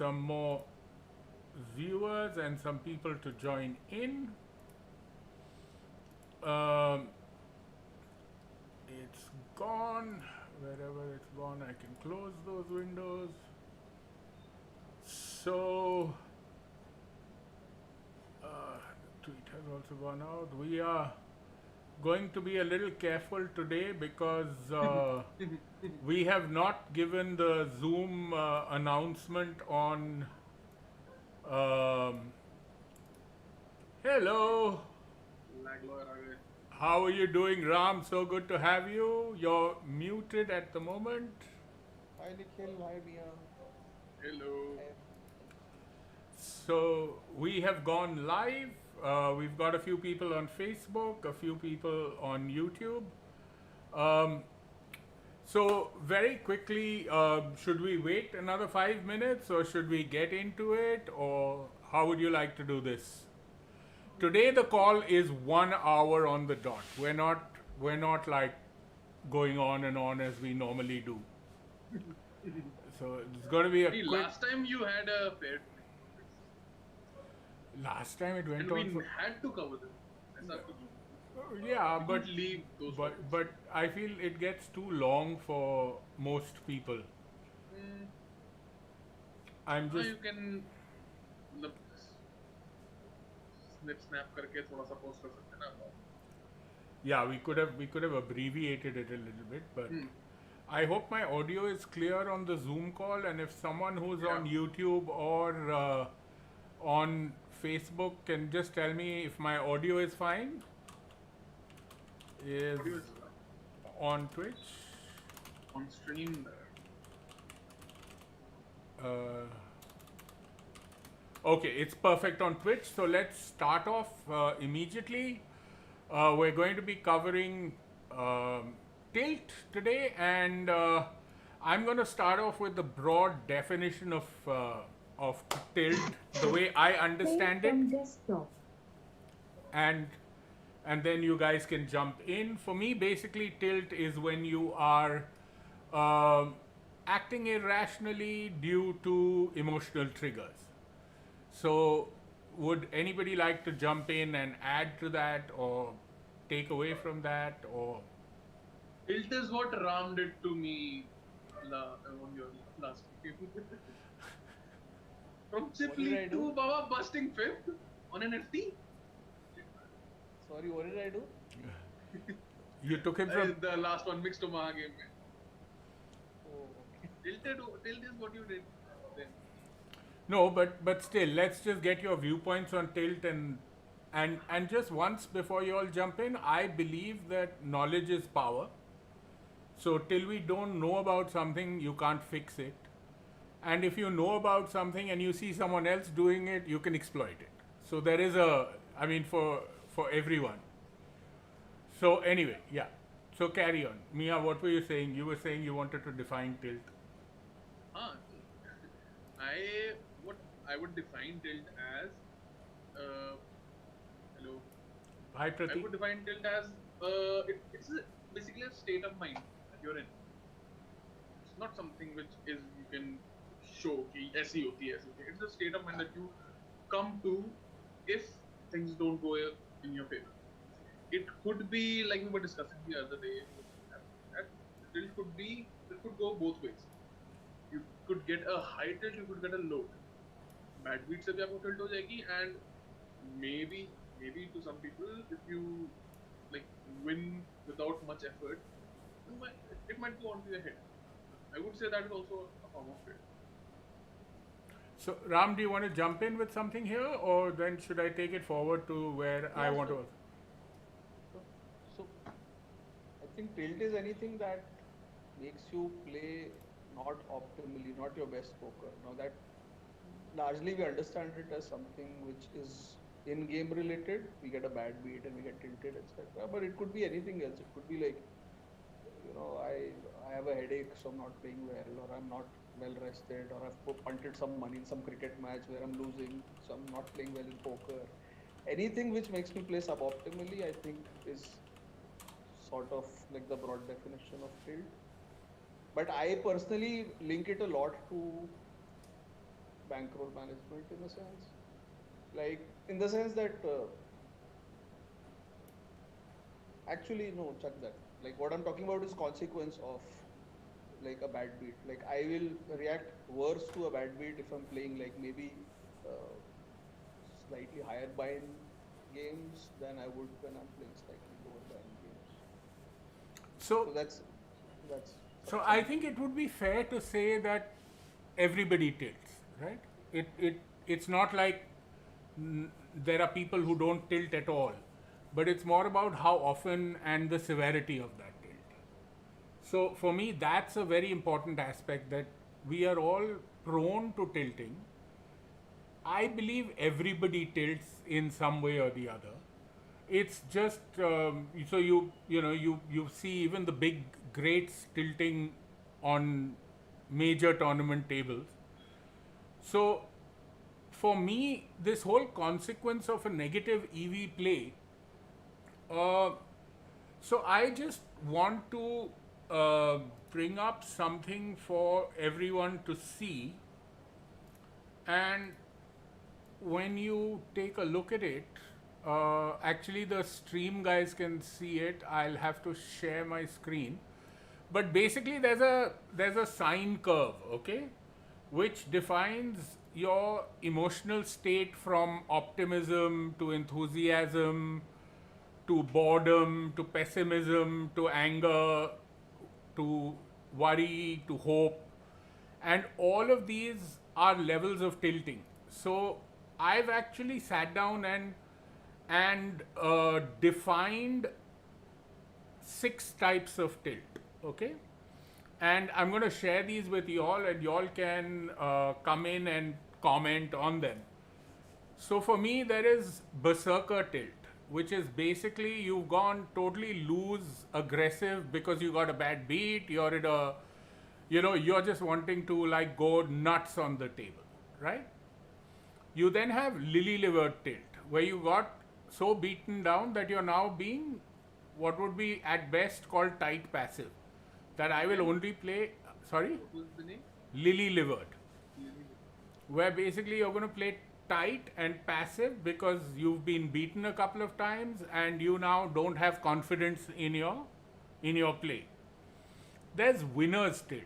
some more viewers and some people to join in. Um, it's gone. Wherever it's gone, I can close those windows. So, the tweet has also gone out. We are going to be a little careful today because we have not given the Zoom announcement on. Um, hello. How are you doing, Ram? So good to have you. You're muted at the moment. Hi Nikhil, hi Mia. Hello. Hi. So we have gone live. We've got a few people on Facebook, a few people on YouTube. Um, so very quickly, should we wait another 5 minutes, or should we get into it, or how would you like to do this? Today the call is 1 hour on the dot. We're not like going on and on as we normally do. So it's going to be a See, quick. last time you had a fair Last time it went and on we for. had to cover them. Yeah, We but could leave those but topics. but I feel it gets too long for most people. Hmm, I'm हाँ, just. you can मतलब snap करके थोड़ा सा post कर सकते हैं ना. Yeah, we could have abbreviated it a little bit, but Hmm. I hope my audio is clear on the Zoom call, and if someone who's Yeah. on YouTube or on Facebook can just tell me if my audio is fine. Is Audio is on Twitch. on stream. Uh, okay, it's perfect on Twitch. So let's start off immediately. We're going to be covering tilt today, and I'm going to start off with the broad definition of tilt, the way I understand it, and and then you guys can jump in. For me, basically, tilt is when you are um acting irrationally due to emotional triggers. So, would anybody like to jump in and add to that, or take away from that, or Tilt is what Ram did to me on your last game. From chip What did I lead do? to Baba busting fifth on an FT. Sorry, what did I do? you took him from? The last one mixed Omaha game. Oh, okay. Tilt is what you did then. No, but still, let's just get your viewpoints on tilt, and just once before you all jump in, I believe that knowledge is power. So till we don't know about something, you can't fix it. And if you know about something and you see someone else doing it, you can exploit it. So there is I mean, for everyone. So anyway, yeah. So carry on. Mia, what were you saying? You were saying you wanted to define tilt. Huh. What I would define tilt as hello. Hi, I Pratik. would define tilt as basically a state of mind that you're in. It's not something which is you can show कि ऐसी होती है. It's a state of mind that you come to if things don't go in your favor. It could be like we were discussing the other day. That tilt could go both ways. You could get a high tilt, you could get a low. Bad beat से भी आपको tilt हो जाएगी, and maybe to some people if you like win without much effort, it might go onto your head. I would say that is also a form of tilt. So Ram, do you want to jump in with something here, or then should I take it forward to where I Yeah, want to? So, I think tilt is anything that makes you play not optimally, not your best poker. Now that largely we understand it as something which is in-game related. We get a bad beat and we get tilted, etc. But it could be anything else. It could be like, I have a headache, so I'm not playing well, or I'm not well rested, or I've punted some money in some cricket match where I'm losing, so I'm not playing well in poker. Anything which makes me play suboptimally, I think, is sort of like the broad definition of tilt. But I personally link it a lot to bankroll management in a sense. Like in the sense that actually no, chuck that. Like what I'm talking about is consequence of like a bad beat. Like I will react worse to a bad beat if I'm playing like maybe uh, slightly higher buy-in games than I would when I'm playing slightly lower buy-in games. So, So that's so I some think it would be fair to say that everybody tilts, right? It's not like there are people who don't tilt at all, but it's more about how often and the severity of that tilt. So for me, that's a very important aspect, that we are all prone to tilting. I believe everybody tilts in some way or the other. It's just so you see even the big greats tilting on major tournament tables. So for me, this whole consequence of a negative EV play, uh, so I just want to bring up something for everyone to see, and when you take a look at it, actually the stream guys can see it. I'll have to share my screen, but basically there's a sine curve, okay, which defines your emotional state from optimism to enthusiasm to boredom to pessimism to anger to worry to hope, and all of these are levels of tilting. So I've actually sat down and defined 6 types of tilt, okay, and I'm going to share these with you all, and you all can come in and comment on them. So for me, there is berserker tilt, which is basically you've gone totally loose aggressive because you got a bad beat. You're in a, you're just wanting to like go nuts on the table, right? You then have lily livered tilt, where you got so beaten down that you're now being what would be at best called tight passive. That I will only play, sorry, What was the name? lily livered, Lily. where basically you're going to play tight and passive because you've been beaten a couple of times and you now don't have confidence in your play. There's winner's tilt.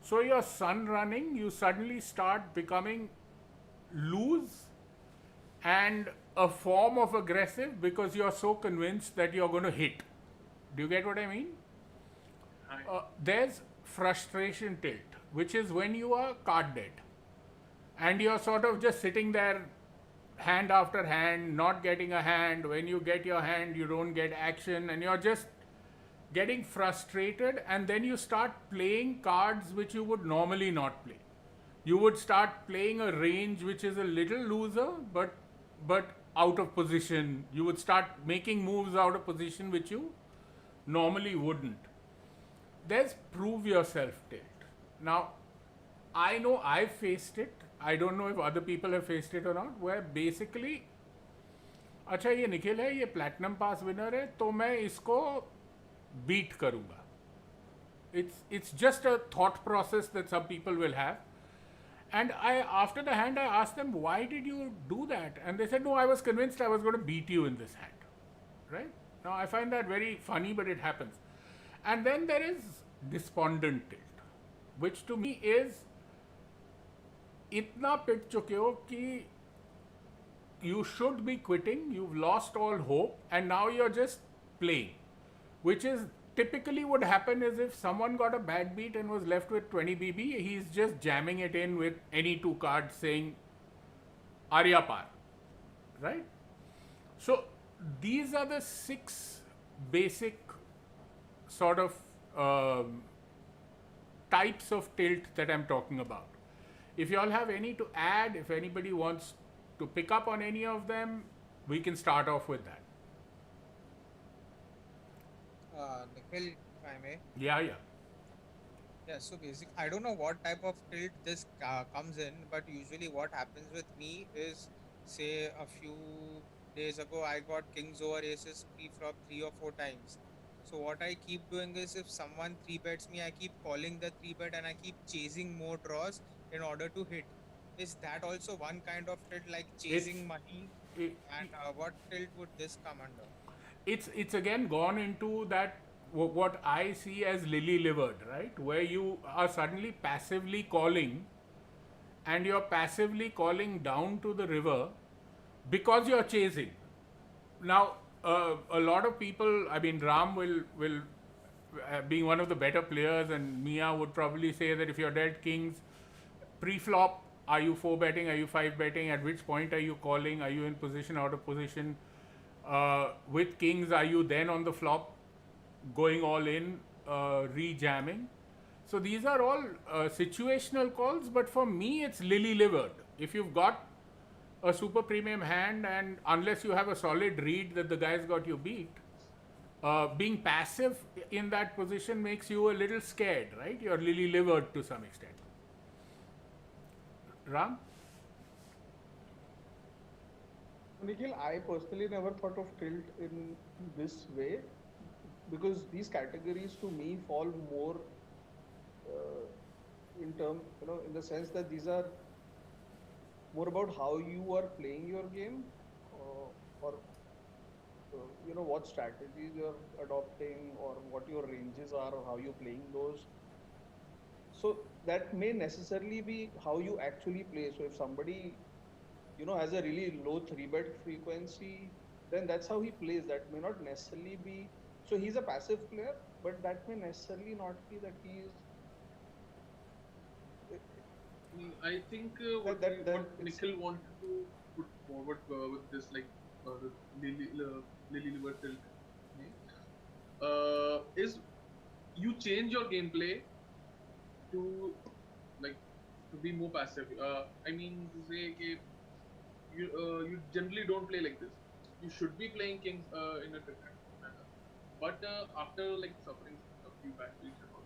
So your sun running, you suddenly start becoming loose and a form of aggressive because you're so convinced that you're going to hit. Do you get what I mean? There's frustration tilt, which is when you are card dead and you're sort of just sitting there, hand after hand, not getting a hand. When you get your hand, you don't get action, and you're just getting frustrated, and then you start playing cards which you would normally not play. You would start playing a range which is a little looser, but out of position. You would start making moves out of position which you normally wouldn't. There's prove yourself tilt. Now, I know I've faced it. I don't know if other people have faced it or not, where basically, अच्छा ये निखिल है, ये platinum पास winner है, तो मैं इसको beat करूँगा. It's just a thought process that some people will have. And after the hand, I asked them, why did you do that? And they said, no, I was convinced I was going to beat you in this hand. Right? Now, I find that very funny, but it happens. And then there is despondent tilt, which to me is इतना पिट चुके हो कि you should be quitting, you've lost all hope, and now you're just playing, which is typically would happen is if someone got a bad beat and was left with 20 BB, he's just jamming it in with any 2 cards saying Arya Par, right? So these are the 6 basic sort of types of tilt that I'm talking about. If you all have any to add, if anybody wants to pick up on any of them, we can start off with that. Nikhil, if I may. Yeah, yeah. Yeah, so basically, I don't know what type of tilt this comes in, but usually what happens with me is, say, a few days ago, I got kings over aces pre-flop 3 or 4 times. So what I keep doing is, if someone 3 bets me, I keep calling the 3 bet and I keep chasing more draws in order to hit. is that also one kind of tilt, like It's chasing money? it, And what tilt would this come under? it's again gone into that what I see as lily livered, right? Where you are suddenly passively calling, and you're passively calling down to the river because you're chasing. Now, a lot of people, I mean, Ram will being one of the better players, and Mia would probably say that if you're dealt kings pre-flop, are you four betting? Are you five betting? At which point are you calling? Are you in position, out of position? With kings, are you then on the flop going all in, re-jamming? So these are all situational calls, but for me, it's lily livered. If you've got a super premium hand, and unless you have a solid read that the guy's got you beat, being passive in that position makes you a little scared, right? You're lily livered to some extent. Ram? Nikhil, I personally never thought of tilt in this way because these categories to me fall more in term, in the sense that these are more about how you are playing your game, or what strategies you're adopting, or what your ranges are, or how you're playing those. So that may necessarily be how you actually play. So if somebody has a really low three bet frequency, then that's how he plays. That may not necessarily be. So he's a passive player, but that may necessarily not be that he is. I think That that that what it's, Nikhil wanted to put forward with this, like the Lily Liver tilt, is you change your gameplay to like to be more passive. I mean to say that you generally don't play like this. You should be playing kings in a different manner. But after like suffering a few bad weeks and all,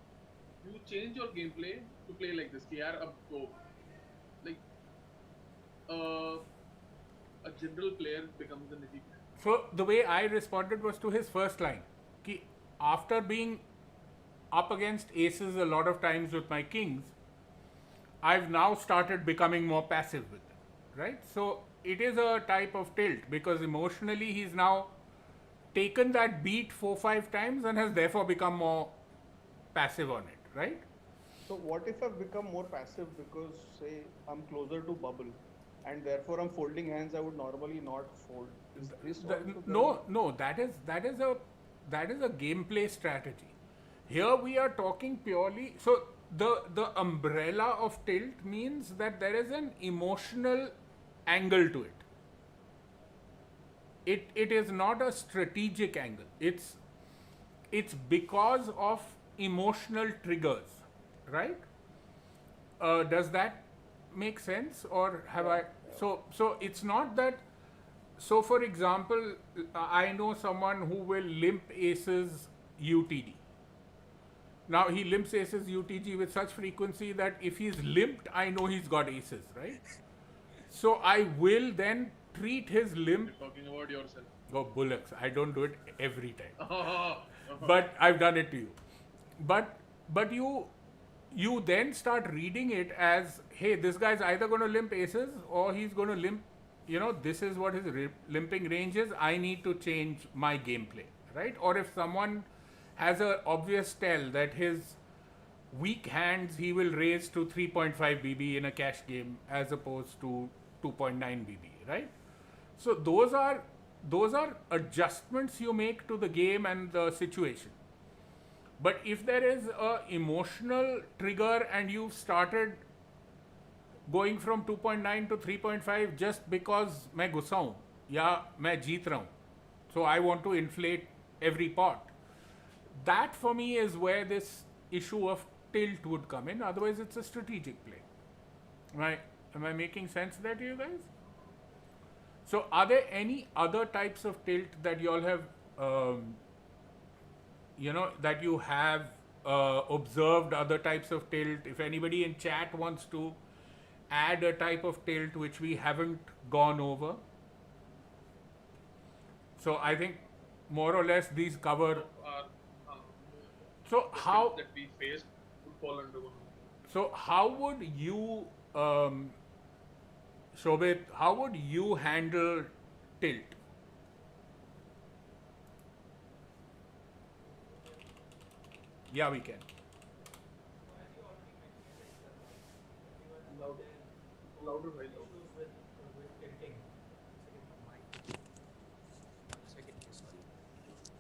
you change your gameplay to play like this. कि यार अब तो like uh, a general player becomes a nitty player. So the way I responded was to his first line. Ki after being up against aces a lot of times with my kings, I've now started becoming more passive with them, right? So it is a type of tilt because emotionally he's now taken that beat 4-5 times and has therefore become more passive on it, right? so what if I've become more passive because say I'm closer to bubble, and therefore I'm folding hands I would normally not fold. Is this also No, that is a gameplay strategy. Here we are talking purely. So the umbrella of tilt means that there is an emotional angle to it. It is not a strategic angle. It's because of emotional triggers, right? Does that make sense, or have I? So it's not that. So for example, I know someone who will limp aces UTD. Now he limps aces UTG with such frequency that if he's limped, I know he's got aces, right? So I will then treat his limp. You're talking about yourself. Oh, bullocks! I don't do it every time, Oh, but I've done it to you. But you then start reading it as, hey, this guy's either going to limp aces or he's going to limp. This is what his limping range is. I need to change my gameplay, right? Or if someone has a obvious tell that his weak hands he will raise to 3.5 BB in a cash game as opposed to 2.9 BB, right? So those are adjustments you make to the game and the situation. But if there is a emotional trigger and you've started going from 2.9 to 3.5 just because मैं गुस्सा हूँ या मैं जीत रहा हूँ, so I want to inflate every pot, that for me is where this issue of tilt would come in. Otherwise it's a strategic play. Am I making sense there to you guys? So are there any other types of tilt that you all have that you have observed, other types of tilt? If anybody in chat wants to add a type of tilt which we haven't gone over. So I think more or less these cover. our So how that we faced would fall under one. So how would you Shobit, how would you handle tilt? Yeah, we can. Louder, louder, very loud.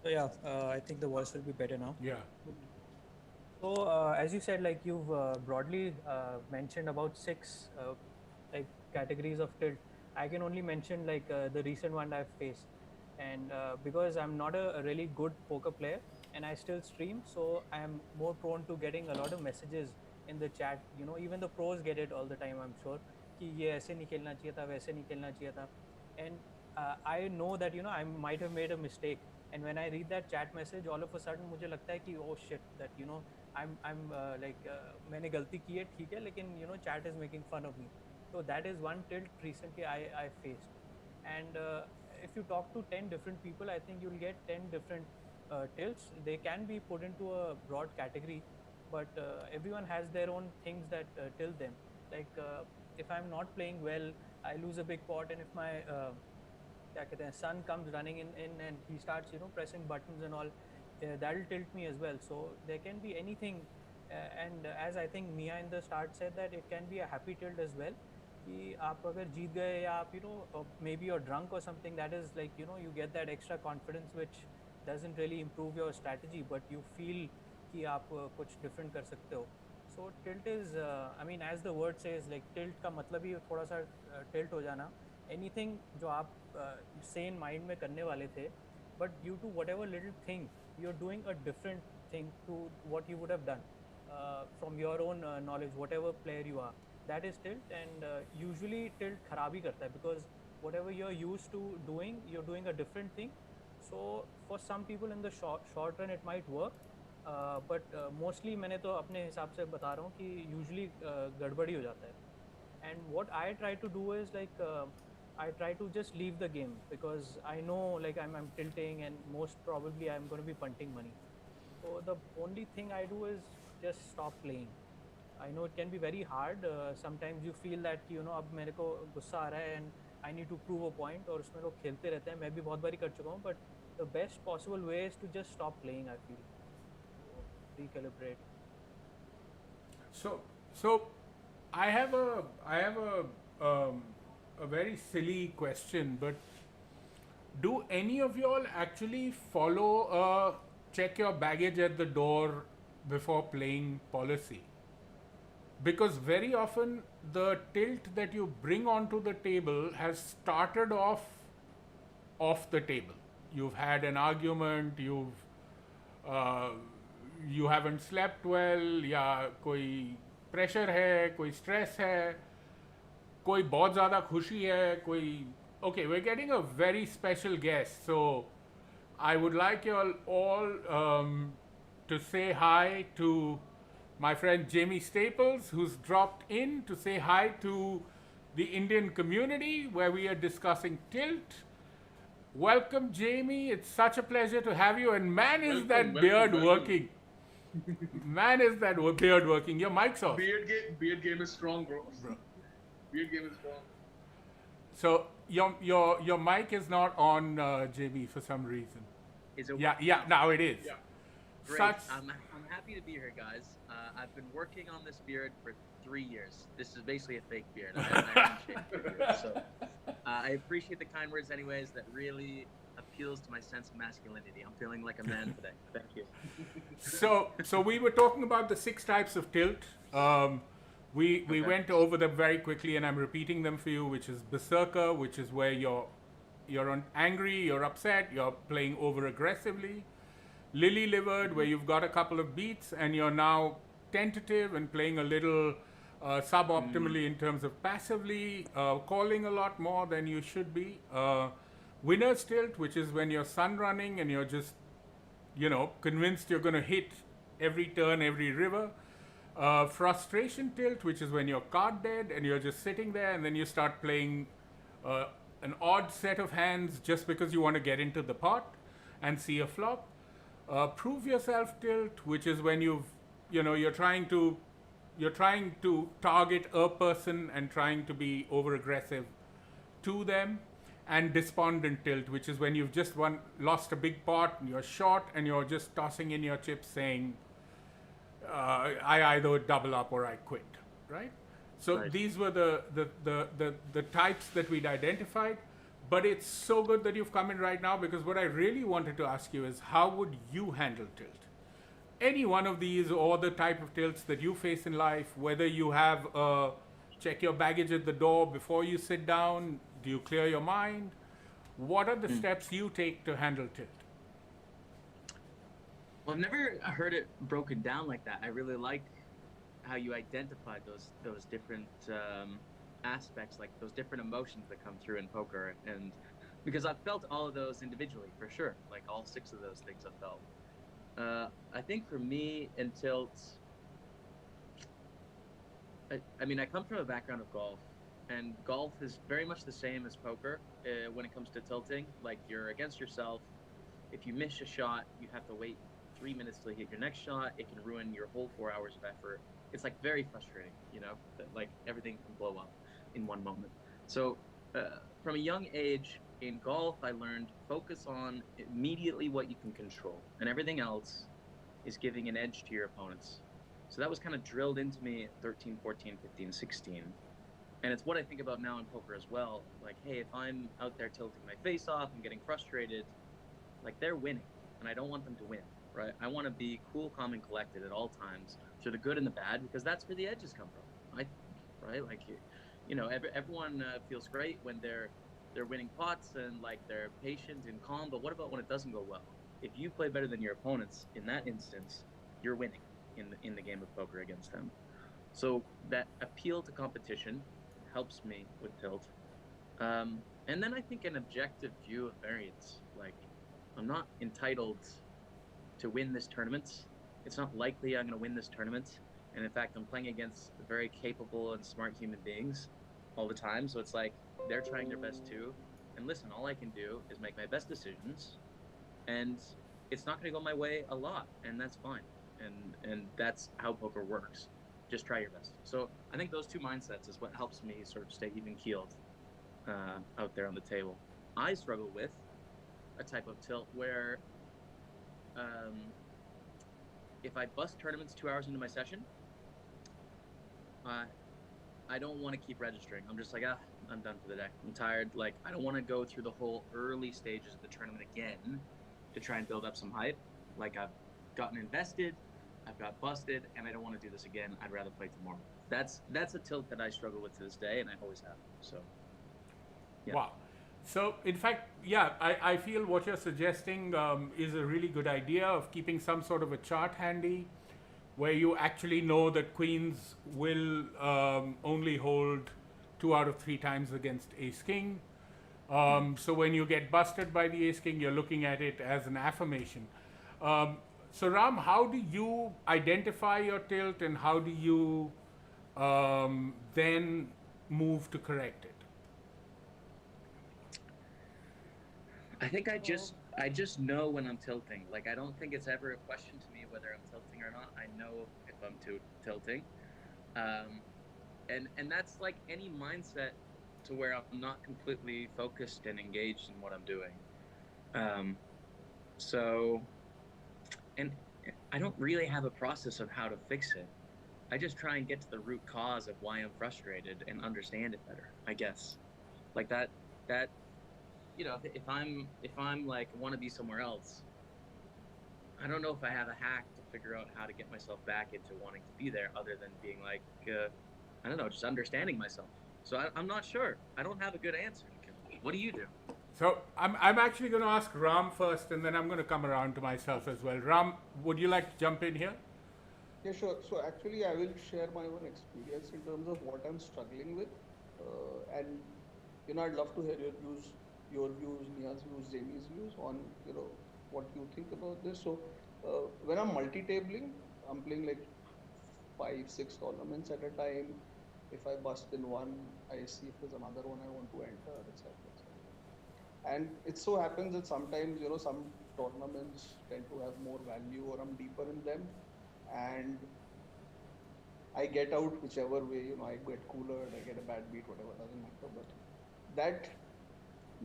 So yeah, I think the voice will be better now. Yeah. So as you said, like you've broadly mentioned about six like categories of tilt. I can only mention like the recent one I've faced, and because I'm not a really good poker player and I still stream, so I am more prone to getting a lot of messages in the chat. You know, even the pros get it all the time. I'm sure कि ये ऐसे नहीं खेलना चाहिए था, वैसे नहीं खेलना चाहिए था, and I know that you know I might have made a mistake, and when I read that chat message, all of a sudden मुझे लगता है कि oh shit, that you know I'm like मैंने गलती की है ठीक है, लेकिन you know chat is making fun of me. So that is one tilt recently I faced, and if you talk to 10 different people, I think you'll get 10 different tilts. They can be put into a broad category, but everyone has their own things that tilt them. Like if I'm not playing well, I lose a big pot, and if my क्या कहते हैं son comes running in and he starts you know pressing buttons and all, that'll tilt me as well. So there can be anything, and as I think Mia in the start said that it can be a happy tilt as well, कि आप अगर जीत गए या आप you know maybe you're drunk or something, that is like you know you get that extra confidence which doesn't really improve your strategy, but you feel कि आप कुछ different कर सकते हो. So tilt is I mean as the word says, like tilt का मतलब ही थोड़ा सा tilt हो जाना, anything जो आप sane mind में करने वाले थे, but due to whatever little thing you're doing a different thing to what you would have done from your own knowledge, whatever player you are, that is tilt. And usually tilt खराब ही करता है, because whatever you're used to doing, you're doing a different thing. So for some people in the short run it might work, but mostly मैंने तो अपने हिसाब से बता रहा हूँ कि usually गड़बड़ी हो जाता है. And what I try to do is like I try to just leave the game, because I know like I'm tilting and most probably I'm going to be punting money. So the only thing I do is just stop playing. I know it can be very hard. Sometimes you feel that you know अब मेरे को गुस्सा आ रहा है and I need to prove a point, और उसमें लोग खेलते रहते हैं, मैं भी बहुत बारी कर चुका हूँ, but the best possible way is to just stop playing, I feel. Recalibrate. So I have a very silly question, but do any of y'all actually follow a check your baggage at the door before playing policy? Because very often the tilt that you bring onto the table has started off the table. You've had an argument, you haven't slept well, या कोई pressure है, कोई stress है, कोई बहुत ज़्यादा खुशी है, कोई okay, we're getting a very special guest, so I would like you all to say hi to my friend Jamie Staples, who's dropped in to say hi to the Indian community where we are discussing tilt. Welcome, Jamie. It's such a pleasure to have you. And man, is that beard working. Man, is that beard working. Your mic's off. Beard game is strong, bro. Beard game is strong. So your mic is not on, JB, for some reason. Is it Yeah, now it is. Yeah. Great. Such- I'm happy to be here, guys. I've been working on this beard for 3 years. This is basically a fake beard. I haven't shaved for years, so I appreciate the kind words, anyways. That really appeals to my sense of masculinity. I'm feeling like a man today. Thank you. So we were talking about the 6 types of tilt. We Okay. went over them very quickly, and I'm repeating them for you. Which is Berserker, which is where you're angry, you're upset, you're playing over aggressively. Lily livered, where you've got a couple of beats and you're now tentative and playing a little suboptimally in terms of passively, calling a lot more than you should be. Winner's tilt, which is when you're sun running and you're just, convinced you're going to hit every turn, every river. Frustration tilt, which is when you're card dead and you're just sitting there, and then you start playing an odd set of hands just because you want to get into the pot and see a flop. Prove yourself tilt, which is when you're trying to you're trying to target a person and trying to be over aggressive to them, and despondent tilt, which is when you've just lost a big pot, you're short, and you're just tossing in your chips saying, I either double up or I quit, right? So Right. these were the types that we'd identified. But it's so good that you've come in right now, because what I really wanted to ask you is, how would you handle tilt? Any one of these, or the type of tilts that you face in life, whether you have check your baggage at the door before you sit down, do you clear your mind? What are the steps you take to handle tilt? Well, I've never heard it broken down like that. I really like how you identified those different aspects, like those different emotions that come through in poker, and because I've felt all of those individually for sure, like all 6 of those things I've felt. I think for me in tilt, I mean, I come from a background of golf, and golf is very much the same as poker when it comes to tilting. Like, you're against yourself. If you miss a shot, you have to wait 3 minutes to hit your next shot. It can ruin your whole 4 hours of effort. It's like very frustrating, you know, that, like, everything can blow up in one moment. So from a young age in golf, I learned focus on immediately what you can control, and everything else is giving an edge to your opponents. So that was kind of drilled into me at 13, 14, 15, 16. And it's what I think about now in poker as well. Like, hey, if I'm out there tilting my face off and getting frustrated, like, they're winning, and I don't want them to win, right? I want to be cool, calm, and collected at all times, through the good and the bad, because that's where the edges come from, right? Like, you know, everyone feels great when they're winning pots and, like, they're patient and calm. But what about when it doesn't go well? If you play better than your opponents in that instance, you're winning in the game of poker against them. So that appeal to competition helps me with tilt. And then I think an objective view of variance. Like, I'm not entitled to win this tournament. It's not likely I'm going to win this tournament. And in fact, I'm playing against very capable and smart human beings all the time. So it's like, they're trying their best too. And listen, all I can do is make my best decisions. And it's not going to go my way a lot. And that's fine. And that's how poker works. Just try your best. So I think those two mindsets is what helps me sort of stay even keeled out there on the table. I struggle with a type of tilt where if I bust tournaments 2 hours into my session, I don't want to keep registering. I'm just like, I'm done for the day. I'm tired. Like, I don't want to go through the whole early stages of the tournament again to try and build up some hype. Like, I've gotten invested, I've got busted, and I don't want to do this again. I'd rather play tomorrow. That's a tilt that I struggle with to this day, and I always have. So, yeah. Wow. So, in fact, yeah, I feel what you're suggesting is a really good idea of keeping some sort of a chart handy, where you actually know that queens will only hold 2 out of 3 times against ace king. So when you get busted by the ace king, you're looking at it as an affirmation. So Ram, how do you identify your tilt, and how do you then move to correct it? I think I just know when I'm tilting. Like, I don't think it's ever a question to me whether I'm tilting or not. I know if I'm tilting. And that's like any mindset to where I'm not completely focused and engaged in what I'm doing. So, and I don't really have a process of how to fix it. I just try and get to the root cause of why I'm frustrated and understand it better, I guess. Like that, you know, if I'm like want to be somewhere else, I don't know if I have a hack to figure out how to get myself back into wanting to be there, other than being like, I don't know, just understanding myself. So I'm not sure. I don't have a good answer. What do you do? So I'm actually going to ask Ram first, and then I'm going to come around to myself as well. Ram, would you like to jump in here? Yeah, sure. So actually, I will share my own experience in terms of what I'm struggling with, and you know, I'd love to hear your views, Nia's views, Jamie's views on what you think about this. So when I'm multi-tabling, I'm playing like 5-6 tournaments at a time. If I bust in one, I see if there's another one I want to enter, etc. And it so happens that sometimes some tournaments tend to have more value, or I'm deeper in them, and I get out whichever way, I get cooler, I get a bad beat, whatever, doesn't matter. But that,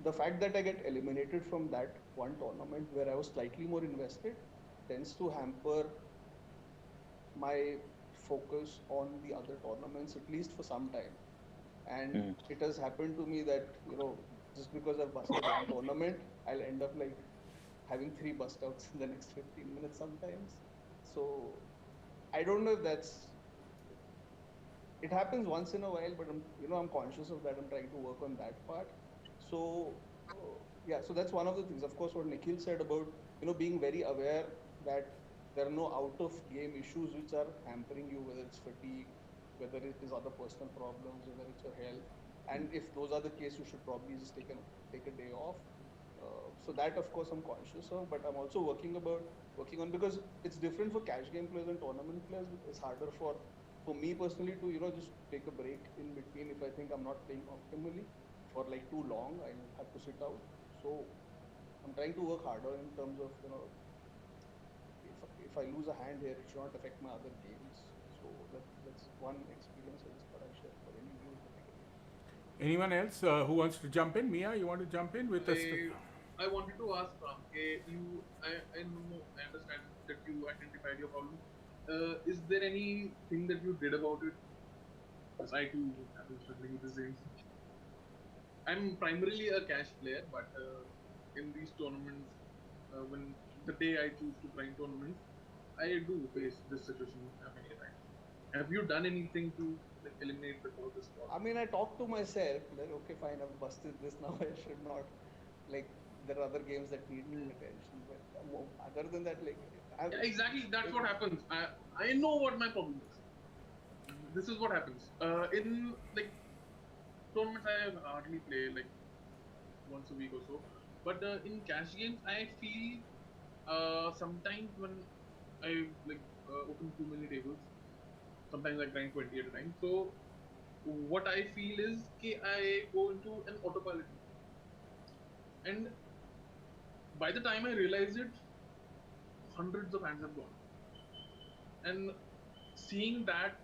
the fact that I get eliminated from that one tournament where I was slightly more invested tends to hamper my focus on the other tournaments, at least for some time. And it has happened to me that, just because I've busted one tournament, I'll end up like having three bust outs in the next 15 minutes sometimes. So I don't know if that's, it happens once in a while, but I'm conscious of that. I'm trying to work on that part. So yeah, so that's one of the things. Of course, what Nikhil said about being very aware that there are no out of game issues which are hampering you, whether it's fatigue, whether it is other personal problems, whether it's your health, and if those are the case, you should probably just take a day off. So that, of course, I'm conscious of, but I'm also working on, because it's different for cash game players and tournament players. It's harder for me personally to just take a break in between if I think I'm not playing optimally for like too long. I have to sit out. So I'm trying to work harder in terms of if I lose a hand here, it should not affect my other games. So that's one experience I just thought I'd share for any new particular. Anyone else who wants to jump in? Mia, you want to jump in with us? I wanted to ask Ram, I know, I understand that you identified your problem. Is there anything that you did about it? Because I too have been struggling with the same. I'm primarily a cash player, but in these tournaments, when the day I choose to play in tournaments, I do face this situation many times. Have you done anything to eliminate this problem? I mean, I talk to myself like, okay, fine, I've busted this now. I should not. Like, there are other games that need attention, but other than that, like, yeah, exactly, that's what happens. I know what my problem is. This is what happens. In like tournaments, I hardly play like once a week or so. But in cash games, I feel sometimes when I open too many tables, sometimes I grind 20 at a time. So what I feel is that I go into an autopilot mode. And by the time I realize it, hundreds of hands have gone. And seeing that,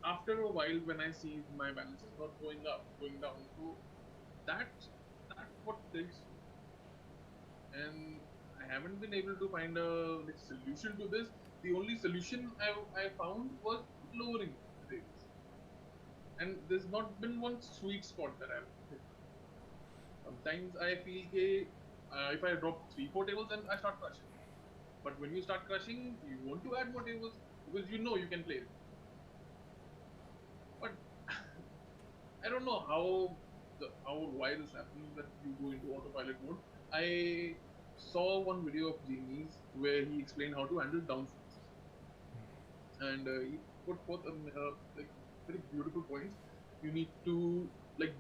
after a while, when I see my balance is not going up, going down, so that's what takes. And I haven't been able to find a solution to this. The only solution I found was lowering the tables. And there's not been one sweet spot that I've hit. Sometimes I feel if I drop 3-4 tables, then I start crushing. But when you start crushing, you want to add more tables because you can play it. But I don't know why this happens that you go into autopilot mode. I saw one video of Jimmy's where he explained how to handle downswings, and he put forth very beautiful points. You need to there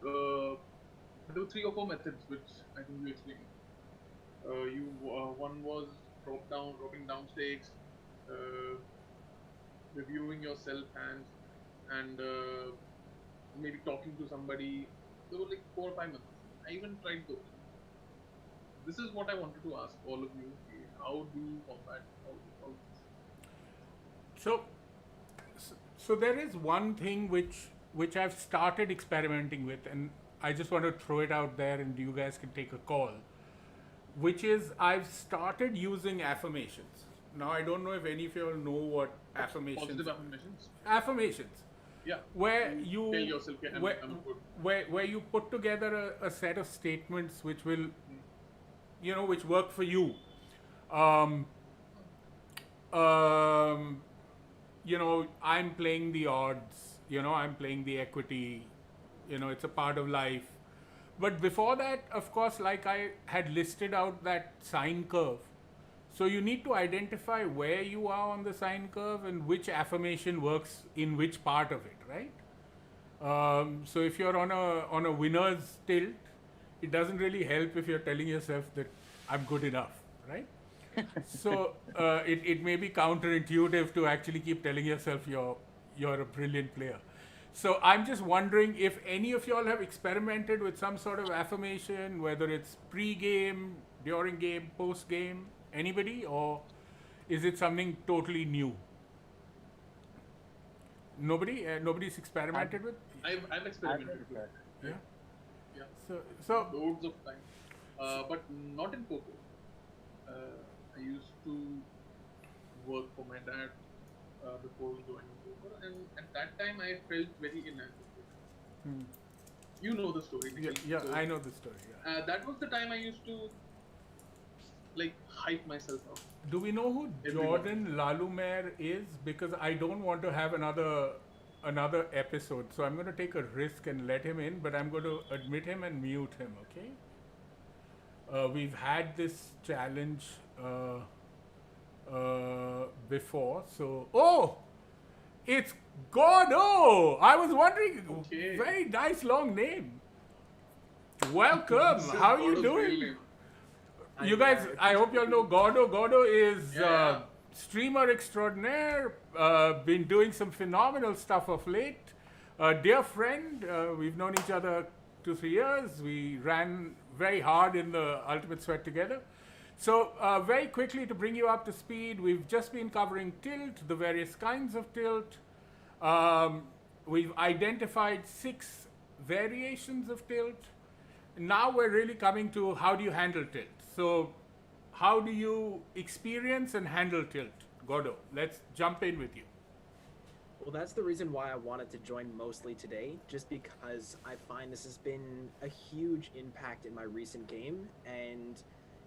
were 3 or 4 methods which I think you explained. One was dropping down stakes, reviewing your self hands, and maybe talking to somebody. There were 4 or 5 methods. I even tried those. This is what I wanted to ask all of you. How do you combat all this? So there is one thing which I've started experimenting with, and I just want to throw it out there, and you guys can take a call. Which is, I've started using affirmations. Now I don't know if any of you all know what affirmations. Positive affirmations. Affirmations. Yeah. Where you tell yourself, I'm good. Where you put together a set of statements which will, which work for you. I'm playing the odds. I'm playing the equity. It's a part of life. But before that, of course, like I had listed out that sine curve. So you need to identify where you are on the sine curve and which affirmation works in which part of it, right? So if you're on a winner's tilt, it doesn't really help if you're telling yourself that I'm good enough, right? So it may be counterintuitive to actually keep telling yourself you're a brilliant player. So I'm just wondering if any of y'all have experimented with some sort of affirmation, whether it's pre-game, during game, post-game, anybody, or is it something totally new? Nobody? Nobody's experimented with? I've experimented with it. Yeah. Yeah. So Loads of time. But not in poker. I used to work for my dad before joining poker, and at that time I felt very inadequate. Hmm. You know the story. yeah, Nikhil. yeah, So, I know the story. Yeah. that was the time I used to like hype myself up. Do we know who Everyone. Jordan Lalumer is? Because I don't want to have another episode, so I'm going to take a risk and let him in, but I'm going to admit him and mute him. Okay. We've had this challenge before, so it's Gordo. I was wondering. Okay. Very nice long name. Welcome. This is How are you Gordo's real doing? name. You guys, I hope you all know Gordo. Gordo is Yeah. streamer extraordinaire. Been doing some phenomenal stuff of late. Dear friend, we've known each other 2-3 years. We ran very hard in the Ultimate Sweat together. So very quickly to bring you up to speed, we've just been covering tilt, the various kinds of tilt. We've identified 6 variations of tilt. Now we're really coming to how do you handle tilt. So how do you experience and handle tilt? Gordo, let's jump in with you. Well, that's the reason why I wanted to join mostly today, just because I find this has been a huge impact in my recent game, and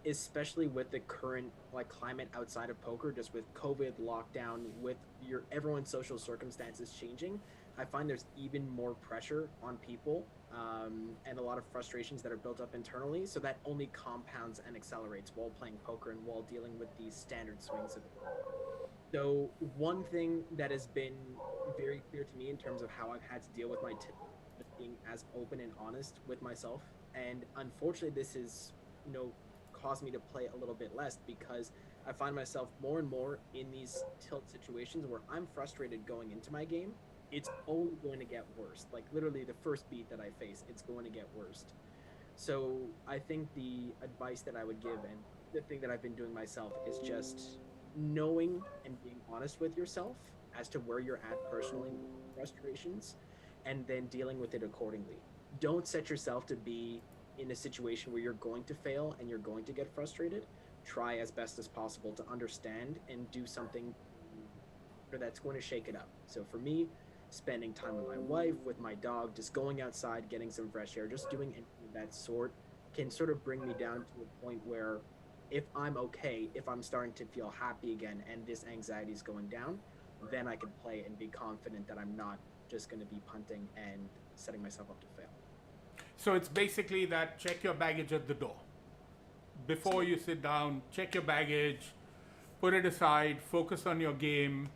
especially with the current like climate outside of poker, just with COVID lockdown, with everyone's social circumstances changing, I find there's even more pressure on people and a lot of frustrations that are built up internally. So that only compounds and accelerates while playing poker and while dealing with these standard swings of it. So one thing that has been very clear to me in terms of how I've had to deal with my being as open and honest with myself, and unfortunately this has caused me to play a little bit less, because I find myself more and more in these tilt situations where I'm frustrated going into my game. It's only going to get worse. Like literally the first beat that I face, it's going to get worse. So I think the advice that I would give, and the thing that I've been doing myself, is just knowing and being honest with yourself as to where you're at personally with frustrations, and then dealing with it accordingly. Don't set yourself to be in a situation where you're going to fail and you're going to get frustrated. Try as best as possible to understand and do something that's going to shake it up. So for me, spending time with my wife, with my dog, just going outside, getting some fresh air, just doing anything of that sort can sort of bring me down to a point where if I'm okay, if I'm starting to feel happy again and this anxiety is going down, then I can play and be confident that I'm not just going to be punting and setting myself up to fail. So it's basically that check your baggage at the door. Before you sit down, check your baggage, put it aside, focus on your game.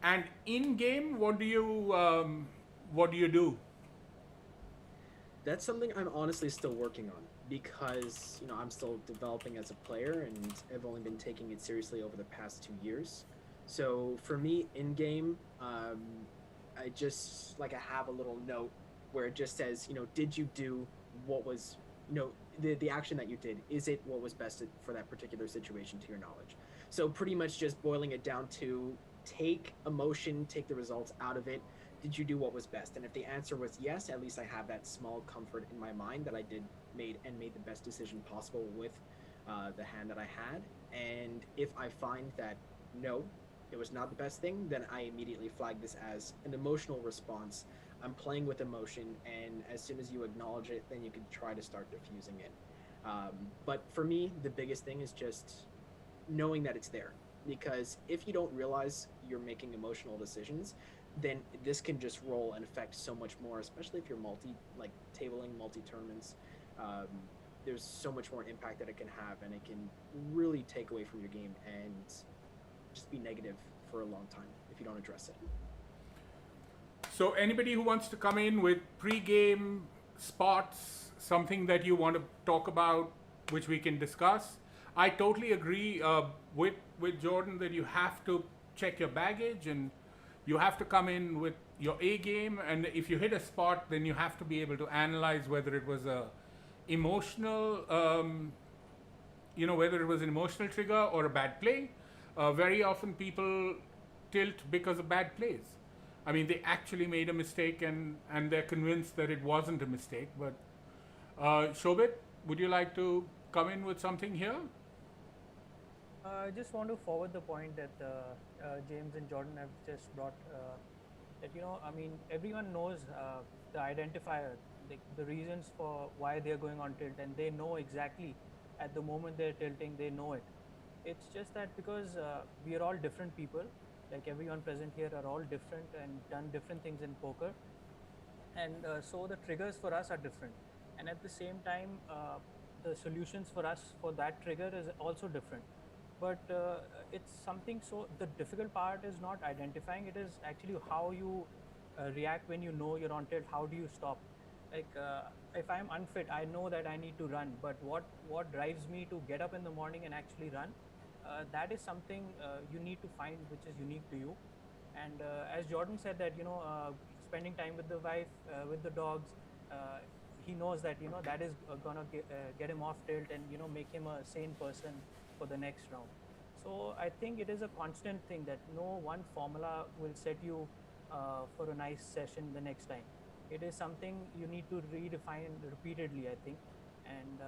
And in game, what do you do? That's something I'm honestly still working on, because I'm still developing as a player and I've only been taking it seriously over the past 2 years. So for me in game, I just I have a little note where it just says, did you do what was, the action that you did, is it what was best for that particular situation to your knowledge? So pretty much just boiling it down to take emotion, take the results out of it. Did you do what was best? And if the answer was yes, at least I have that small comfort in my mind that I made the best decision possible with the hand that I had. And if I find that no, it was not the best thing, then I immediately flag this as an emotional response. I'm playing with emotion, and as soon as you acknowledge it, then you can try to start diffusing it. But for me, the biggest thing is just knowing that it's there. Because if you don't realize you're making emotional decisions, then this can just roll and affect so much more, especially if you're tabling multi-tournaments. There's so much more impact that it can have, and it can really take away from your game and just be negative for a long time if you don't address it. So anybody who wants to come in with pre-game spots, something that you want to talk about, which we can discuss. I totally agree with Jordan that you have to check your baggage and you have to come in with your A game. And if you hit a spot, then you have to be able to analyze whether it was a emotional, whether it was an emotional trigger or a bad play. Very often people tilt because of bad plays. I mean, they actually made a mistake and they're convinced that it wasn't a mistake. But Shobit, would you like to come in with something here? I just want to forward the point that James and Jordan have just brought. That I mean, everyone knows the identifier, like the reasons for why they're going on tilt, and they know exactly at the moment they're tilting, they know it. It's just that because we are all different people, like everyone present here are all different and done different things in poker, and so the triggers for us are different, and at the same time the solutions for us for that trigger is also different. But it's something, so the difficult part is not identifying, it is actually how you react when you know you're on tilt. How do you stop? Like if I'm unfit, I know that I need to run, but what drives me to get up in the morning and actually run, that is something you need to find, which is unique to you. And as Jordan said, that spending time with the wife, with the dogs, he knows that that is gonna get him off tilt and make him a sane person for the next round. So I think it is a constant thing that no one formula will set you for a nice session the next time. It is something you need to redefine repeatedly, I think. And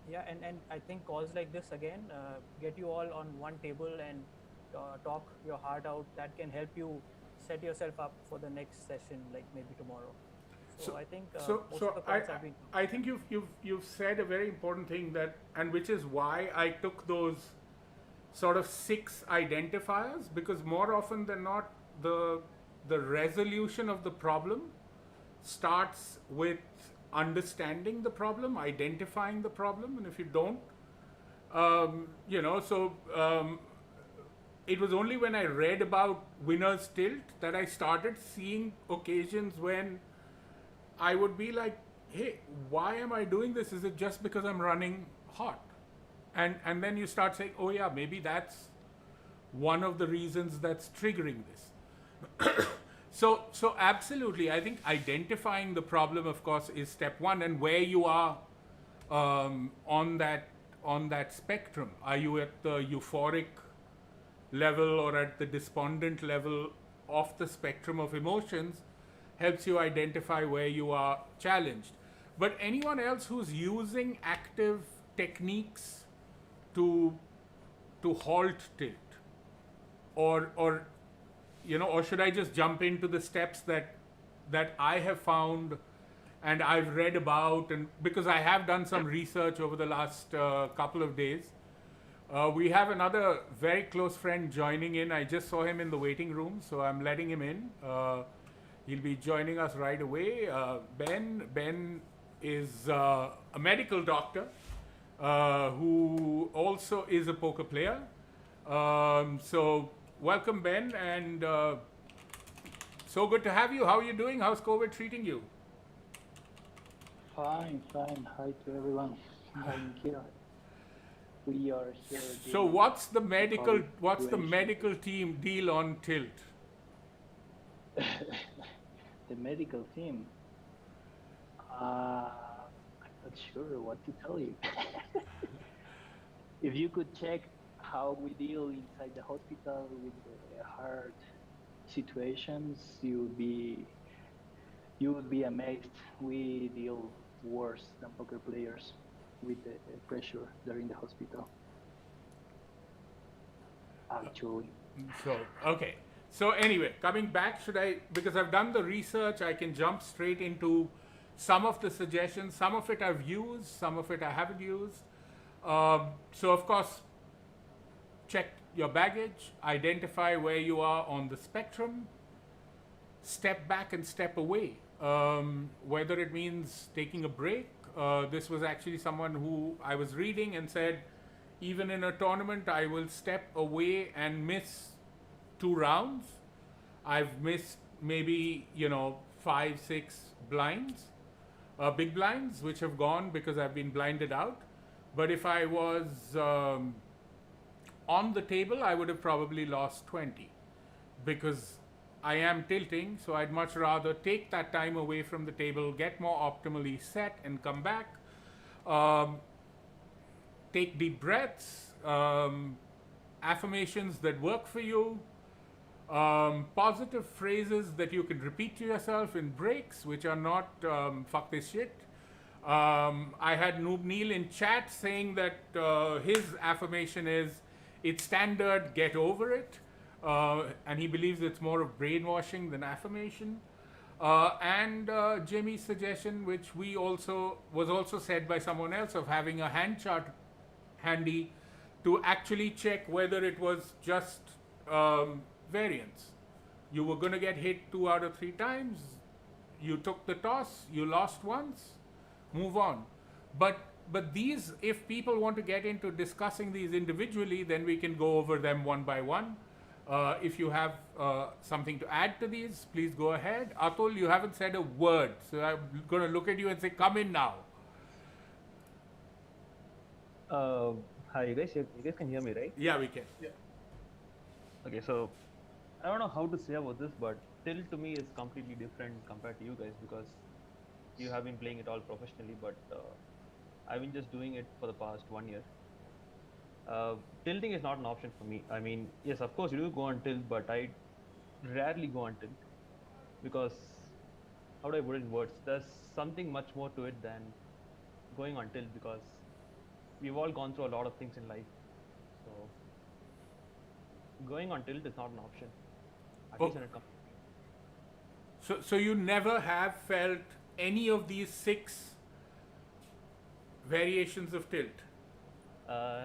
yeah, and I think calls like this again get you all on one table and talk your heart out. That can help you set yourself up for the next session, like maybe tomorrow. So I think most of the points have been. I think you've said a very important thing, that, and which is why I took those sort of 6 identifiers, because more often than not the resolution of the problem starts with understanding the problem, identifying the problem, and if you don't, it was only when I read about winner's tilt that I started seeing occasions when I would be like, hey, why am I doing this? Is it just because I'm running hot? And then you start saying, oh yeah, maybe that's one of the reasons that's triggering this. So absolutely, I think identifying the problem, of course, is step one, and where you are on that spectrum. Are you at the euphoric level or at the despondent level of the spectrum of emotions? Helps you identify where you are challenged. But anyone else who's using active techniques to halt tilt, or should I just jump into the steps that I have found and I've read about, and because I have done some research over the last couple of days. We have another very close friend joining in. I just saw him in the waiting room, so I'm letting him in. He'll be joining us right away. Ben is a medical doctor who also is a poker player. So welcome, Ben, and so good to have you. How are you doing? How's COVID treating you? Fine. Hi to everyone. I'm here. We are here. So what's the medical team deal on tilt? The medical team. I'm not sure what to tell you. If you could check how we deal inside the hospital with the hard situations, you would be amazed. We deal worse than poker players with the pressure there in the hospital. Actually. So, okay. So anyway, coming back, because I've done the research, I can jump straight into some of the suggestions. Some of it I've used, some of it I haven't used. So of course, check your baggage, identify where you are on the spectrum, step back and step away. Whether it means taking a break. This was actually someone who I was reading and said, even in a tournament, I will step away and miss 2 rounds. I've missed maybe 5, 6 blinds, big blinds, which have gone because I've been blinded out. But if I was on the table, I would have probably lost 20, because I am tilting. So I'd much rather take that time away from the table, get more optimally set, and come back. Take deep breaths, affirmations that work for you. Positive phrases that you can repeat to yourself in breaks, which are not fuck this shit. I had Noob Neil in chat saying that his affirmation is it's standard, get over it. And he believes it's more of brainwashing than affirmation. And Jimmy's suggestion, which was also said by someone else, of having a hand chart handy to actually check whether it was just variance. You were going to get hit 2 out of 3 times. You took the toss. You lost once. Move on. But these, if people want to get into discussing these individually, then we can go over them one by one. If you have something to add to these, please go ahead. Atul, you haven't said a word, so I'm going to look at you and say, come in now. Hi, you guys can hear me, right? Yeah, we can. Okay, so I don't know how to say about this, but Tilt to me is completely different compared to you guys because you have been playing it all professionally, but I've been just doing it for the past 1 year. Tilting is not an option for me. I mean, yes, of course you do go on tilt, but I rarely go on tilt because, how do I put it in words? There's something much more to it than going on tilt because we've all gone through a lot of things in life. So going on tilt is not an option. At least when it comes. So you never have felt any of these 6 variations of tilt?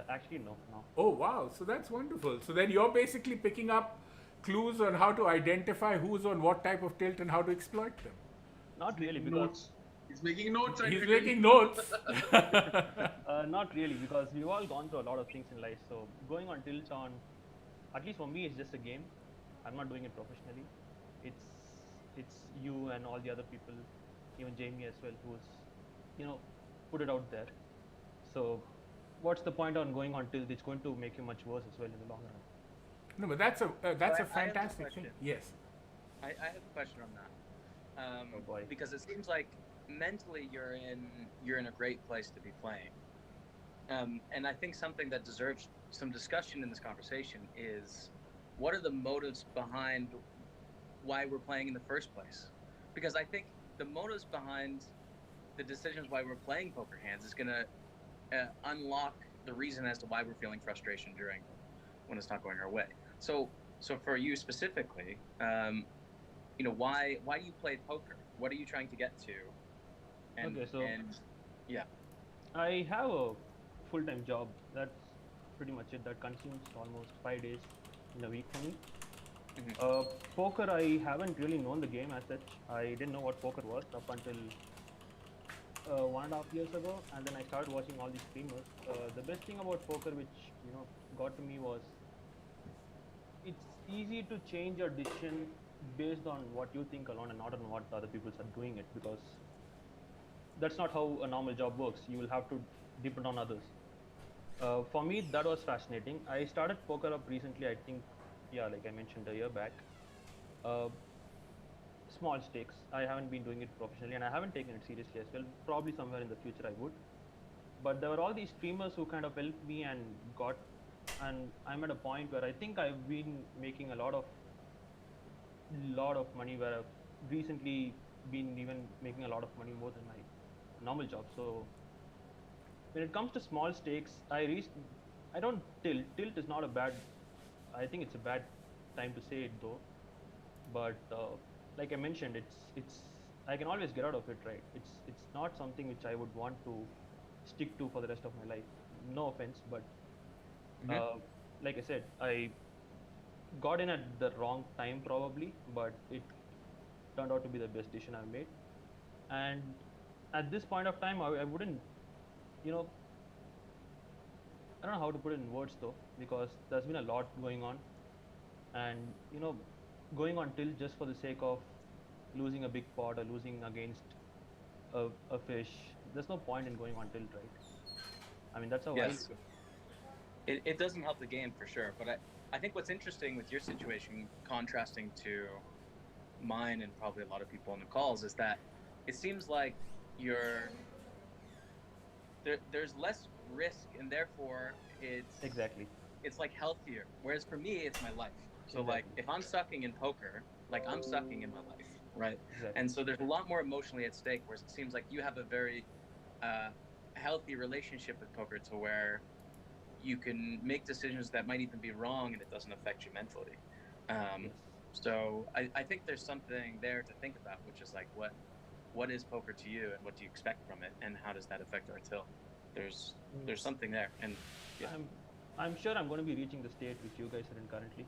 Actually, no. Oh, wow. So that's wonderful. So then you're basically picking up clues on how to identify who's on what type of tilt and how to exploit them. Not really, because Notes. He's making notes. He's making notes. not really, because we've all gone through a lot of things in life. So going on tilt on, at least for me, it's just a game. I'm not doing it professionally. It's you and all the other people, even Jamie as well, who's put it out there. So what's the point on going on tilt? It's going to make you much worse as well in the long run. No, but that's a I have a fantastic thing. question. Yes. I have a question on that. Oh boy. Because it seems like mentally you're in a great place to be playing. And I think something that deserves some discussion in this conversation is what are the motives behind why we're playing in the first place? Because I think the motives behind the decisions why we're playing poker hands is going to unlock the reason as to why we're feeling frustration during when it's not going our way. So for you specifically, why do you play poker? What are you trying to get to? I have a full-time job. That's pretty much it. That consumes almost 5 days in a week for me. Poker, I haven't really known the game as such. I didn't know what poker was up until 1.5 years ago, and then I started watching all these streamers. The best thing about poker, which got to me, was it's easy to change your decision based on what you think alone and not on what other people are doing it, because that's not how a normal job works. You will have to depend on others. For me, that was fascinating. I started poker up recently, I think, like I mentioned, a year back. Small stakes. I haven't been doing it professionally, and I haven't taken it seriously as well. Probably somewhere in the future I would. But there were all these streamers who kind of helped me and I'm at a point where I think I've been making a lot of money, where I've recently been even making a lot of money more than my normal job. So when it comes to small stakes, I don't tilt. Tilt is not a bad, I think it's a bad time to say it though. But like I mentioned, it's I can always get out of it, right? It's not something which I would want to stick to for the rest of my life. No offense, but like I said, I got in at the wrong time probably, but it turned out to be the best decision I've made. And at this point of time, I wouldn't, I don't know how to put it in words though, because there's been a lot going on, and going on tilt just for the sake of losing a big pot or losing against a fish, there's no point in going on tilt, right? I mean, that's how Yes. It doesn't help the game for sure, but I think what's interesting with your situation, contrasting to mine and probably a lot of people on the calls, is that it seems like there's less risk, and therefore it's Exactly. it's like healthier. Whereas for me, it's my life. So like, if I'm sucking in poker, like I'm sucking in my life, right? Exactly. And so there's a lot more emotionally at stake. Whereas it seems like you have a very healthy relationship with poker, to where you can make decisions that might even be wrong and it doesn't affect you mentally. Yes. So I think there's something there to think about, which is like, what is poker to you, and what do you expect from it, and how does that affect our tilt? There's something there, and yeah. I'm sure I'm going to be reaching the state which you guys are in currently,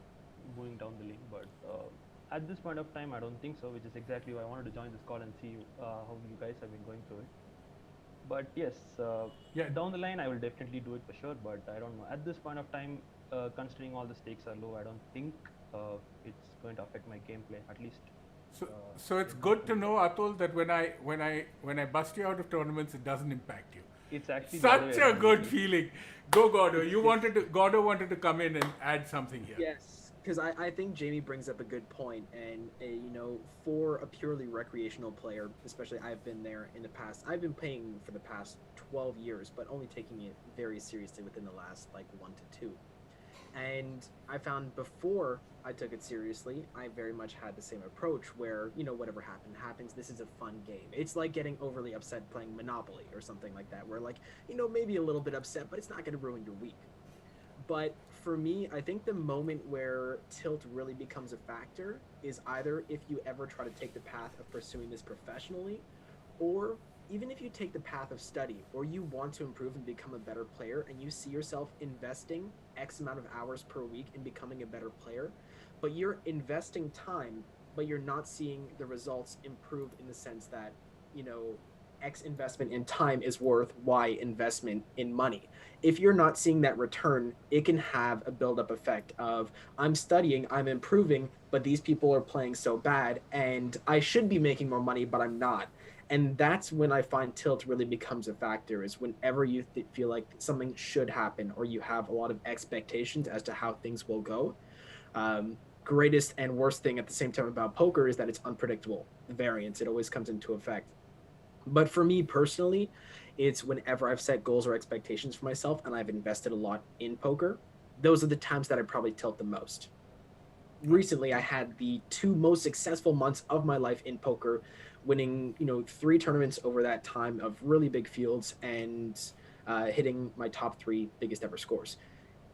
moving down the lane. But at this point of time, I don't think so. Which is exactly why I wanted to join this call and see how you guys have been going through it. But yes, Yeah. down the line I will definitely do it for sure. But I don't know. At this point of time, considering all the stakes are low, I don't think it's going to affect my gameplay. At least. So it's good to know, Atul, that when I bust you out of tournaments, it doesn't impact you. It's actually the other Such way a around, good actually. feeling. Go, Gordo. Gordo wanted to come in and add something here. Yes, because I think Jamie brings up a good point, and for a purely recreational player, especially I've been there in the past. I've been playing for the past 12 years, but only taking it very seriously within the last like 1 to 2. And I found before I took it seriously, I very much had the same approach where, whatever happens. This is a fun game. It's like getting overly upset playing Monopoly or something like that, where like, maybe a little bit upset, but it's not going to ruin your week. But for me, I think the moment where tilt really becomes a factor is either if you ever try to take the path of pursuing this professionally, or even if you take the path of study, or you want to improve and become a better player, and you see yourself investing X amount of hours per week in becoming a better player, but you're investing time, but you're not seeing the results improve in the sense that, X investment in time is worth Y investment in money. If you're not seeing that return, it can have a build-up effect of, I'm studying, I'm improving, but these people are playing so bad, and I should be making more money, but I'm not. And that's when I find tilt really becomes a factor, is whenever you feel like something should happen, or you have a lot of expectations as to how things will go. Greatest and worst thing at the same time about poker is that it's unpredictable. The variance, it always comes into effect. But for me personally, it's whenever I've set goals or expectations for myself and I've invested a lot in poker, those are the times that I probably tilt the most. Recently, I had the 2 most successful months of my life in poker, winning 3 tournaments over that time of really big fields, and hitting my top 3 biggest ever scores.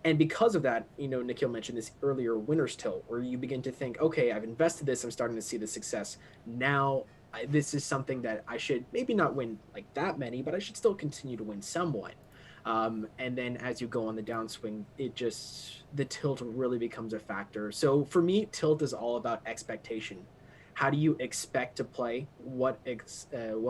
And because of that, Nikhil mentioned this earlier, winner's tilt, where you begin to think, okay, I've invested this, I'm starting to see the success. Now, this is something that I should maybe not win like that many, but I should still continue to win somewhat. And then as you go on the downswing, the tilt really becomes a factor. So for me, tilt is all about expectation. How do you expect to play? What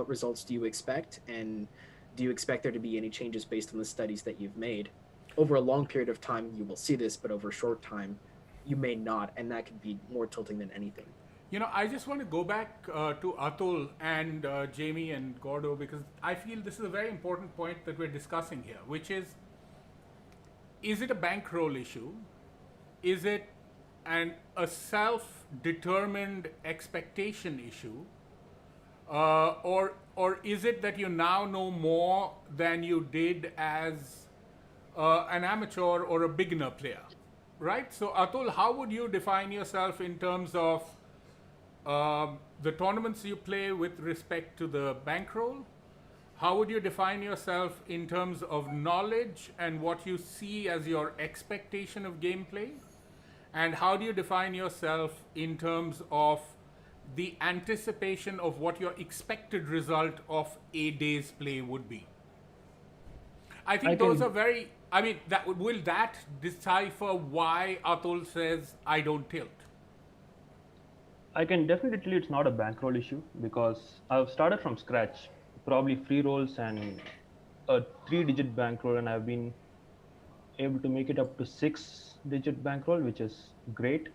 results do you expect? And do you expect there to be any changes based on the studies that you've made? Over a long period of time, you will see this, but over a short time, you may not. And that could be more tilting than anything. I just want to go back to Atul and Jamie and Gordo, because I feel this is a very important point that we're discussing here, which is it a bankroll issue? Is it a self-determined expectation issue? Or is it that you now know more than you did as an amateur or a beginner player, right? So Atul, how would you define yourself in terms of the tournaments you play with respect to the bankroll? How would you define yourself in terms of knowledge and what you see as your expectation of gameplay? And how do you define yourself in terms of the anticipation of what your expected result of a day's play would be? I think those are very, will that decipher why Atul says, I don't tilt? I can definitely tell you it's not a bankroll issue, because I've started from scratch, probably free rolls and a 3-digit bankroll, and I've been able to make it up to 6-digit bankroll, which is great.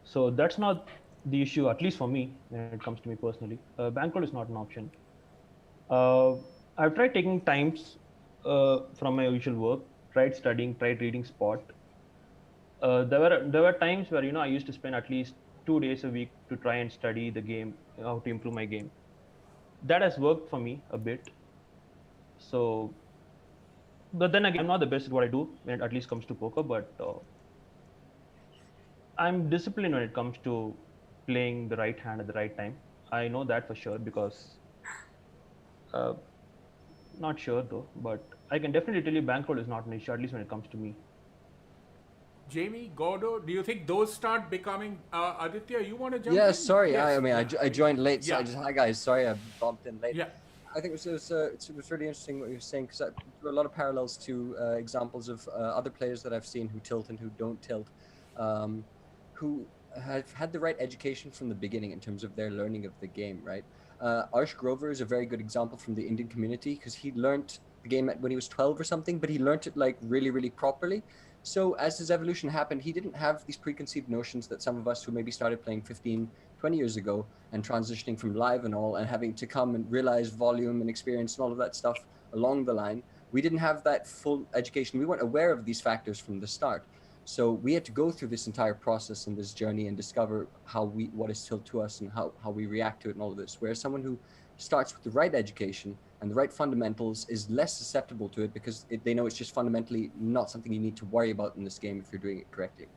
So that's not the issue, at least for me, when it comes to me personally. Bankroll is not an option. I've tried taking times from my usual work, tried studying, tried reading spot. There were times where I used to spend at least 2 days a week to try and study the game, how to improve my game. That has worked for me a bit. So, but then again, I'm not the best at what I do when it at least comes to poker. But I'm disciplined when it comes to playing the right hand at the right time. I know that for sure because uh, not sure though, but I can definitely tell you bankroll is not an issue, at least when it comes to me. Jamie, Gordo, do you think those start becoming Aditya? You want to jump Yeah, in? sorry. Yes. I joined late, so Yeah. hi guys. Sorry, I bumped in late. Yeah. I think it was really interesting what you were saying because there were a lot of parallels to examples of other players that I've seen who tilt and who don't tilt, who have had the right education from the beginning in terms of their learning of the game. Right, Arsh Grover is a very good example from the Indian community because he learned the game when he was 12 or something, but he learned it like really, really properly. So as his evolution happened, he didn't have these preconceived notions that some of us who maybe started playing 15, 20 years ago and transitioning from live and all and having to come and realize volume and experience and all of that stuff along the line. We didn't have that full education. We weren't aware of these factors from the start. So we had to go through this entire process and this journey and discover what is tilt to us and how we react to it and all of this. Whereas someone who starts with the right education and the right fundamentals is less susceptible to it because they know it's just fundamentally not something you need to worry about in this game if you're doing it correctly.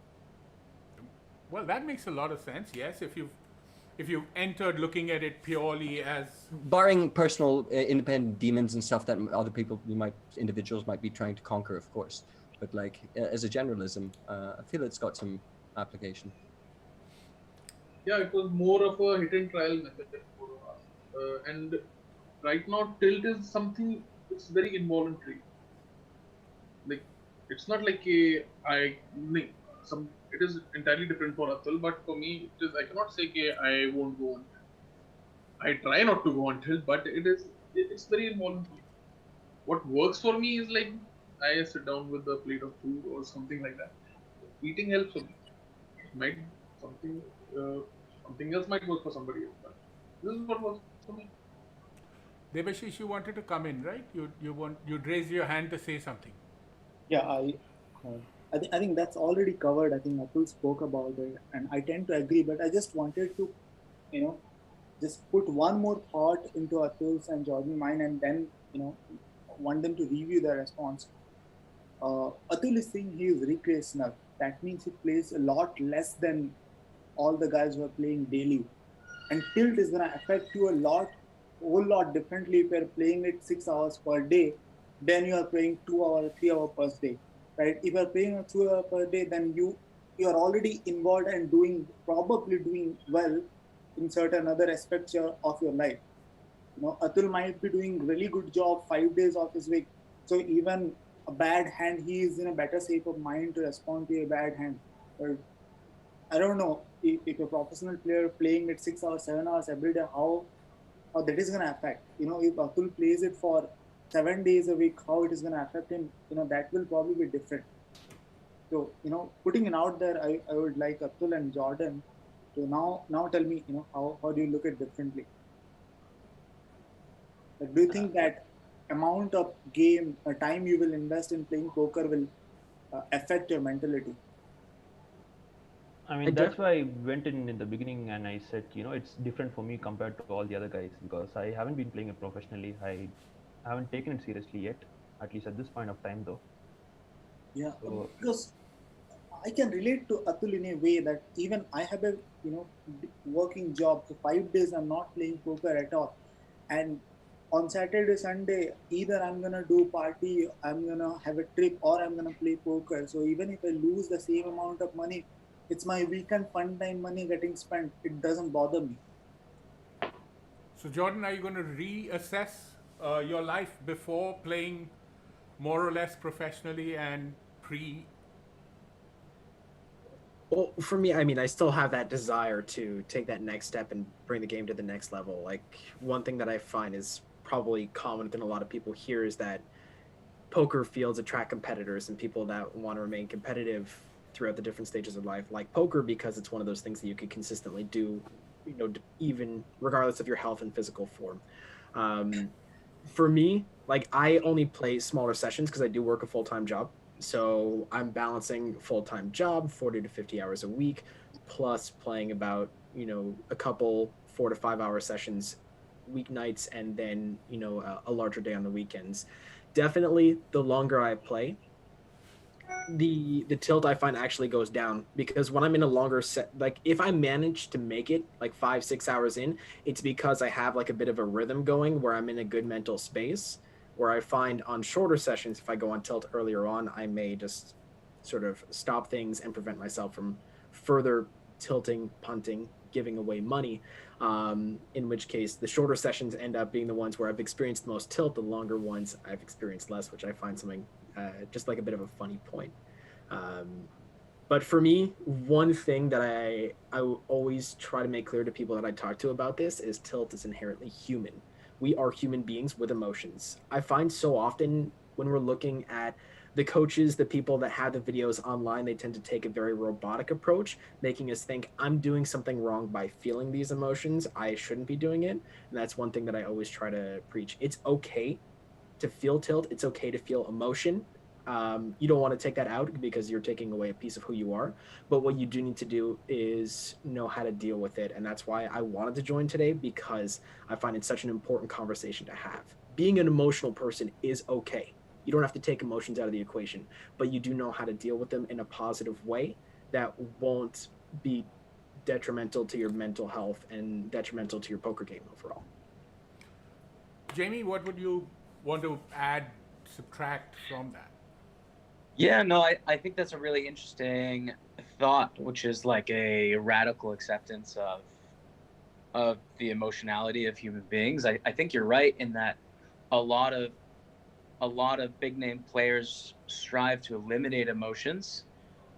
Well, that makes a lot of sense. Yes, if you've entered looking at it purely as barring personal independent demons and stuff that other individuals might be trying to conquer, of course, but like as a generalism, I feel it's got some application. Yeah, it was more of a hit and trial method for us. And right now, tilt is something, it's very involuntary. Like, it's not like it is entirely different for Atul, but for me, I cannot say I won't go on tilt. I try not to go on tilt, but it's very involuntary. What works for me is like, I sit down with a plate of food or something like that. Eating helps for me. Something else might work for somebody else, but this is what works for me. Debashish, you wanted to come in, right? You'd raise your hand to say something. Yeah, I think that's already covered. I think Atul spoke about it, and I tend to agree. But I just wanted to, just put one more thought into Atul's and Jordan's mind, and then want them to review their response. Atul is saying he is recreational. That means he plays a lot less than all the guys who are playing daily, and tilt is gonna affect you whole lot differently if you're playing it 6 hours per day, then you are playing 2 hours, 3 hours per day, right? If you're playing 2 hours per day, then you are already involved and probably doing well in certain other aspects of your life. Atul might be doing really good job 5 days of his week, so even a bad hand, he is in a better state of mind to respond to a bad hand. But I don't know if a professional player playing it 6 hours, 7 hours every day, how that is going to affect. If Atul plays it for 7 days a week, how it is going to affect him, that will probably be different. So, putting it out there, I would like Atul and Jordan to now tell me, how do you look at it differently? Like, do you think that amount of time you will invest in playing poker will affect your mentality? I mean, that's why I went in the beginning and I said, it's different for me compared to all the other guys because I haven't been playing it professionally. I haven't taken it seriously yet, at least at this point of time, though. Yeah, because I can relate to Atul in a way that even I have a working job. So 5 days I'm not playing poker at all, and on Saturday, Sunday, either I'm gonna do party, I'm gonna have a trip, or I'm gonna play poker. So even if I lose the same amount of money, it's my weekend fun time money getting spent. It doesn't bother me. So Jordan, are you going to reassess your life before playing more or less professionally and pre? Well, for me, I mean, I still have that desire to take that next step and bring the game to the next level. Like, one thing that I find is probably common within a lot of people here is that poker fields attract competitors and people that want to remain competitive throughout the different stages of life, like poker, because it's one of those things that you can consistently do, even regardless of your health and physical form. For me, like, I only play smaller sessions because I do work a full-time job. So I'm balancing full-time job, 40 to 50 hours a week, plus playing about, a couple 4 to 5 hour sessions weeknights, and then, a larger day on the weekends. Definitely the longer I play, the tilt I find actually goes down, because when I'm in a longer set, like if I manage to make it like 5-6 hours in, it's because I have like a bit of a rhythm going where I'm in a good mental space. Where I find on shorter sessions, if I go on tilt earlier on, I may just sort of stop things and prevent myself from further tilting, punting, giving away money. In which case, the shorter sessions end up being the ones where I've experienced the most tilt. The longer ones I've experienced less, which I find something just like a bit of a funny point. But for me, one thing that I always try to make clear to people that I talk to about this is tilt is inherently human. We are human beings with emotions. I find so often when we're looking at the coaches, the people that have the videos online, they tend to take a very robotic approach, making us think I'm doing something wrong by feeling these emotions. I shouldn't be doing it. And that's one thing that I always try to preach. It's okay to feel tilt. It's okay to feel emotion. You don't want to take that out because you're taking away a piece of who you are. But what you do need to do is know how to deal with it. And that's why I wanted to join today, because I find it such an important conversation to have. Being an emotional person is okay. You don't have to take emotions out of the equation, but you do know how to deal with them in a positive way that won't be detrimental to your mental health and detrimental to your poker game overall. Jamie, what would you want to add, subtract from that? Yeah, no, I think that's a really interesting thought, which is like a radical acceptance of the emotionality of human beings. I think you're right in that a lot of big name players strive to eliminate emotions.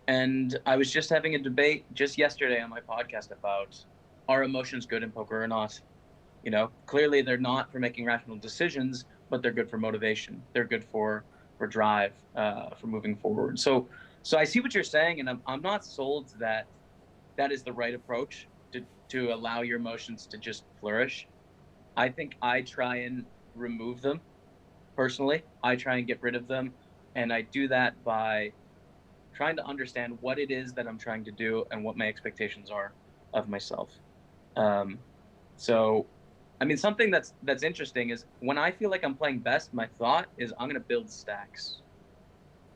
And I was just having a debate just yesterday on my podcast about, are emotions good in poker or not? You know, clearly they're not for making rational decisions, but they're good for motivation. They're good for drive, for moving forward. So I see what you're saying, and I'm not sold that is the right approach to allow your emotions to just flourish. I think I try and remove them. Personally, I try and get rid of them, and I do that by trying to understand what it is that I'm trying to do and what my expectations are of myself. So, I mean, something that's interesting is when I feel like I'm playing best, my thought is I'm going to build stacks.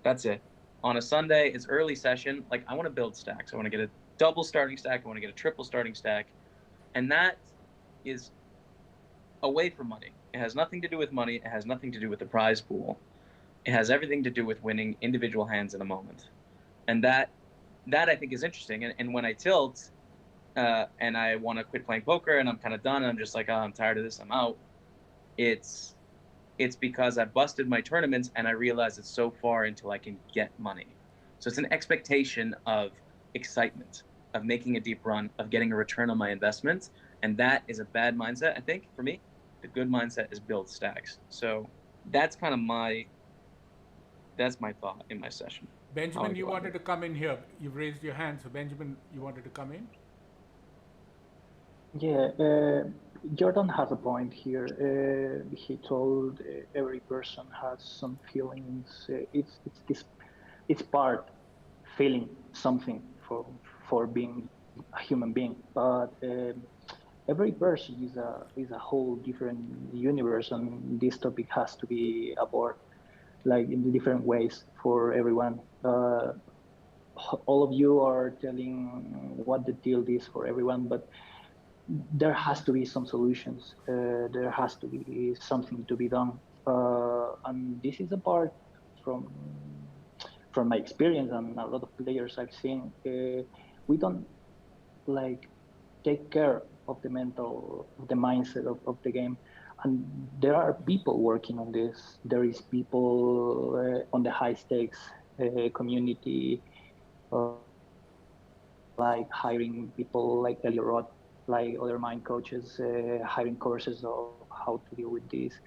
That's it. On a Sunday, it's early session. Like, I want to build stacks. I want to get a double starting stack. I want to get a triple starting stack. And that is away from money. It has nothing to do with money. It has nothing to do with the prize pool. It has everything to do with winning individual hands in a moment. And that I think is interesting. And when I tilt, and I want to quit playing poker and I'm kind of done and I'm just like, oh, I'm tired of this, I'm out. It's because I busted my tournaments and I realize it's so far until I can get money. So it's an expectation of excitement, of making a deep run, of getting a return on my investment. And that is a bad mindset, I think, for me. The good mindset is build stacks. So that's kind of my thought in my session. Benjamin, you wanted to come in here. You've raised your hand. So Benjamin, you wanted to come in? Yeah, Jordan has a point here. He told every person has some feelings. It's part feeling something for being a human being, but every person is a whole different universe, and this topic has to be aboard, like in the different ways for everyone. All of you are telling what the deal is for everyone, but there has to be some solutions. There has to be something to be done, and this is a part from my experience and a lot of players I've seen. We don't like take care of the mindset of the game, and there are people working on this. There is people on the high stakes community, like hiring people like Elliot Roth, like other mind coaches, hiring courses of how to deal with this.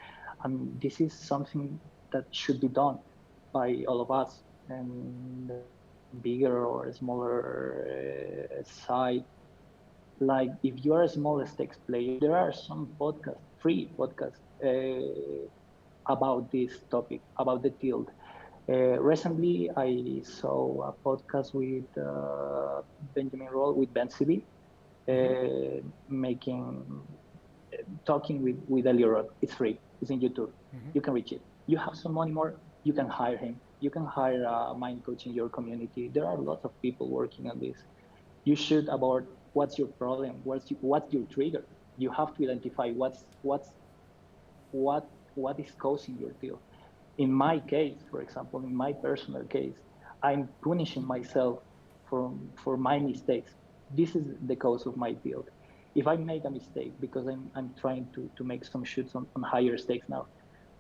And this is something that should be done by all of us, and bigger or smaller side. Like if you are a small stakes player, there are some free podcasts about this topic, about the tilt. Recently, I saw a podcast with Benjamin Roll, with Ben Sibi, talking with Elliot Roth. It's free. It's in YouTube. You can reach it. You have some money more, you can hire him. You can hire a mind coach in your community. There are lots of people working on this. You should about what's your problem, what's your trigger. You have to identify what is causing your tilt. In my case, for example, in my personal case, I'm punishing myself for my mistakes. This is the cause of my tilt. If I make a mistake because I'm trying to make some shoots on higher stakes now,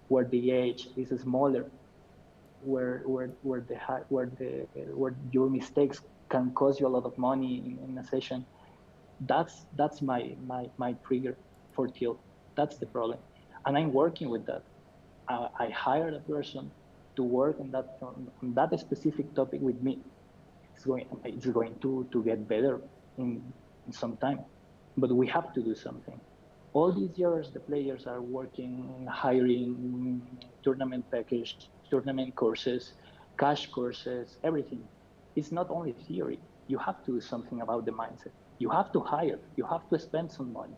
where the edge is smaller, where your mistakes can cost you a lot of money in a session, that's my trigger for tilt. That's the problem, and I'm working with that. I hired a person to work on that specific topic with me. It's going to get better in some time, but we have to do something. All these years, the players are working, hiring tournament package, tournament courses, cash courses, everything. It's not only theory. You have to do something about the mindset. You have to hire. You have to spend some money.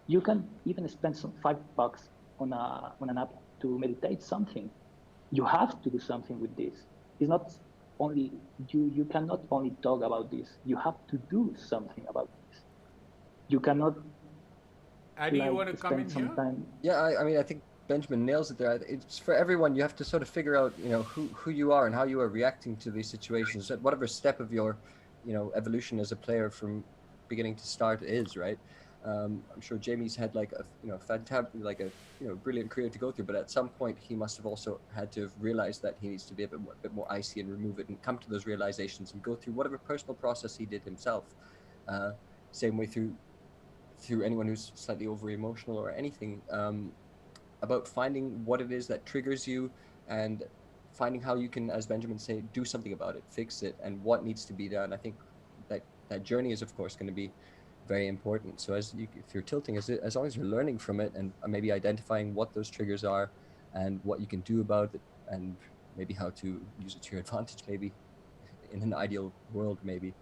You can even spend some $5 on an app to meditate something. You have to do something with this. It's not only you cannot only talk about this. You have to do something about this. You cannot. Adi, you want to come in here? Time. Yeah, I mean, I think Benjamin nails it there. It's for everyone. You have to sort of figure out, who you are and how you are reacting to these situations at whatever step of your, evolution as a player from beginning to start is, right? I'm sure Jamie's had like a, brilliant career to go through, but at some point he must have also had to have realized that he needs to be a bit more icy and remove it and come to those realizations and go through whatever personal process he did himself. Same way through anyone who's slightly over emotional or anything, about finding what it is that triggers you and finding how you can, as Benjamin said, do something about it, fix it, and what needs to be done. I think that journey is of course going to be very important. So if you're tilting, as long as you're learning from it and maybe identifying what those triggers are and what you can do about it and maybe how to use it to your advantage, maybe in an ideal world, maybe.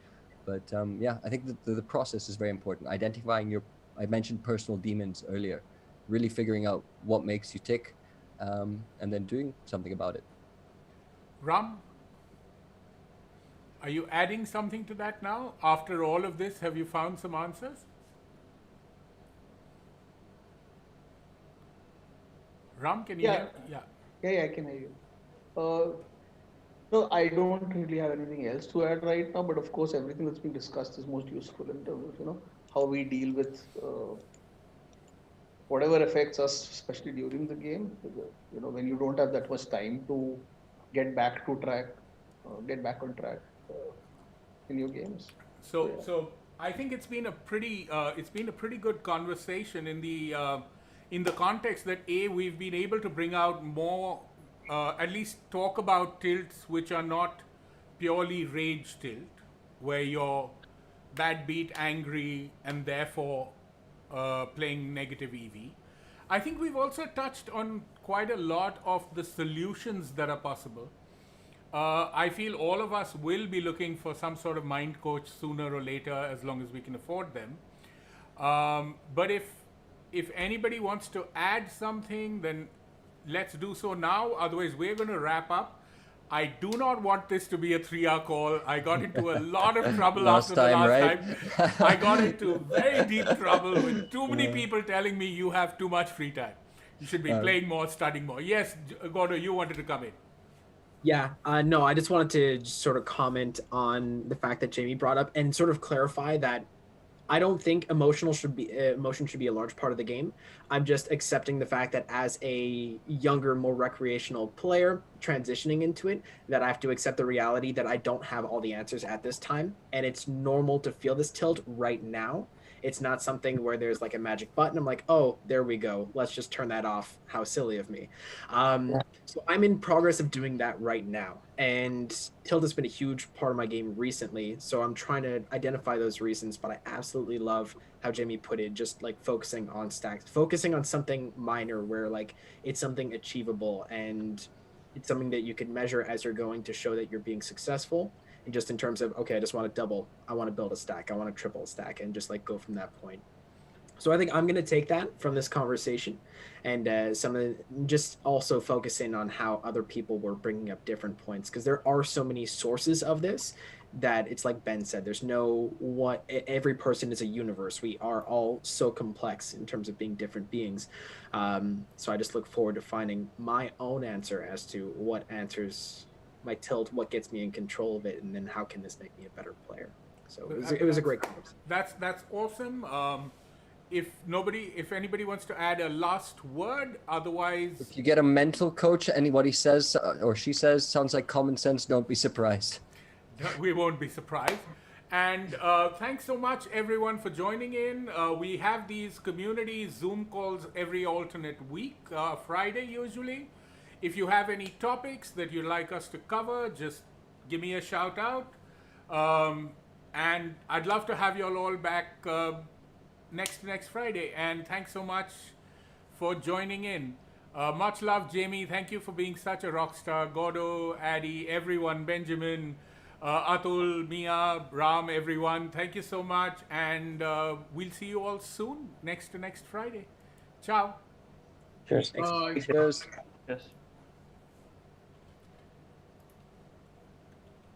But I think the process is very important. Identifying I mentioned personal demons earlier, really figuring out what makes you tick, and then doing something about it. Ram, are you adding something to that now? After all of this, have you found some answers? Ram, can you hear? Yeah, I can hear you. No, I don't really have anything else to add right now, but of course, everything that's been discussed is most useful in terms of, how we deal with whatever affects us, especially during the game. When you don't have that much time to get back on track in your games. So I think it's been a pretty good conversation in the context that we've been able to bring out more, at least talk about tilts which are not purely rage tilt, where you're bad beat, angry, and therefore playing negative EV. I think we've also touched on quite a lot of the solutions that are possible. I feel all of us will be looking for some sort of mind coach sooner or later, as long as we can afford them. But if anybody wants to add something, then let's do so now. Otherwise, we're going to wrap up. I do not want this to be a 3-hour call. I got into a lot of trouble after the last time. I got into very deep trouble with too many people telling me you have too much free time. You should be playing more, studying more. Yes, Gordo, you wanted to come in. Yeah, no, I just wanted to just sort of comment on the fact that Jamie brought up and sort of clarify that I don't think emotion should be a large part of the game. I'm just accepting the fact that as a younger, more recreational player transitioning into it, that I have to accept the reality that I don't have all the answers at this time. And it's normal to feel this tilt right now. It's not something where there's like a magic button. I'm like, oh, there we go. Let's just turn that off. How silly of me. So I'm in progress of doing that right now. And tilt has been a huge part of my game recently. So I'm trying to identify those reasons. But I absolutely love how Jamie put it, just like focusing on stacks, focusing on something minor where like it's something achievable and it's something that you can measure as you're going to show that you're being successful. And just in terms of, okay, I just want to double, I want to build a stack, I want to triple a stack, and just like go from that point. So I think I'm going to take that from this conversation and some of just also focus in on how other people were bringing up different points, because there are so many sources of this that it's like Ben said, there's no what every person is a universe. We are all so complex in terms of being different beings. So I just look forward to finding my own answer as to what answers my tilt, what gets me in control of it, and then how can this make me a better player. So it was a great conversation. That's awesome. If anybody wants to add a last word, otherwise, If you get a mental coach and what he says or she says sounds like common sense, don't be surprised. we won't be surprised. And thanks so much, everyone, for joining in. We have these community Zoom calls every alternate week, Friday usually. If you have any topics that you'd like us to cover, just give me a shout out. And I'd love to have you all back next Friday. And thanks so much for joining in. Much love, Jamie. Thank you for being such a rock star. Gordo, Addy, everyone, Benjamin, Atul, Mia, Ram, everyone. Thank you so much. And we'll see you all soon, next Friday. Ciao. Cheers. Cheers. Yes.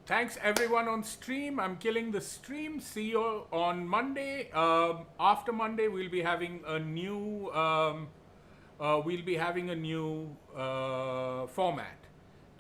Thanks everyone on stream. I'm killing the stream. See you on Monday. After Monday, we'll be having a new format.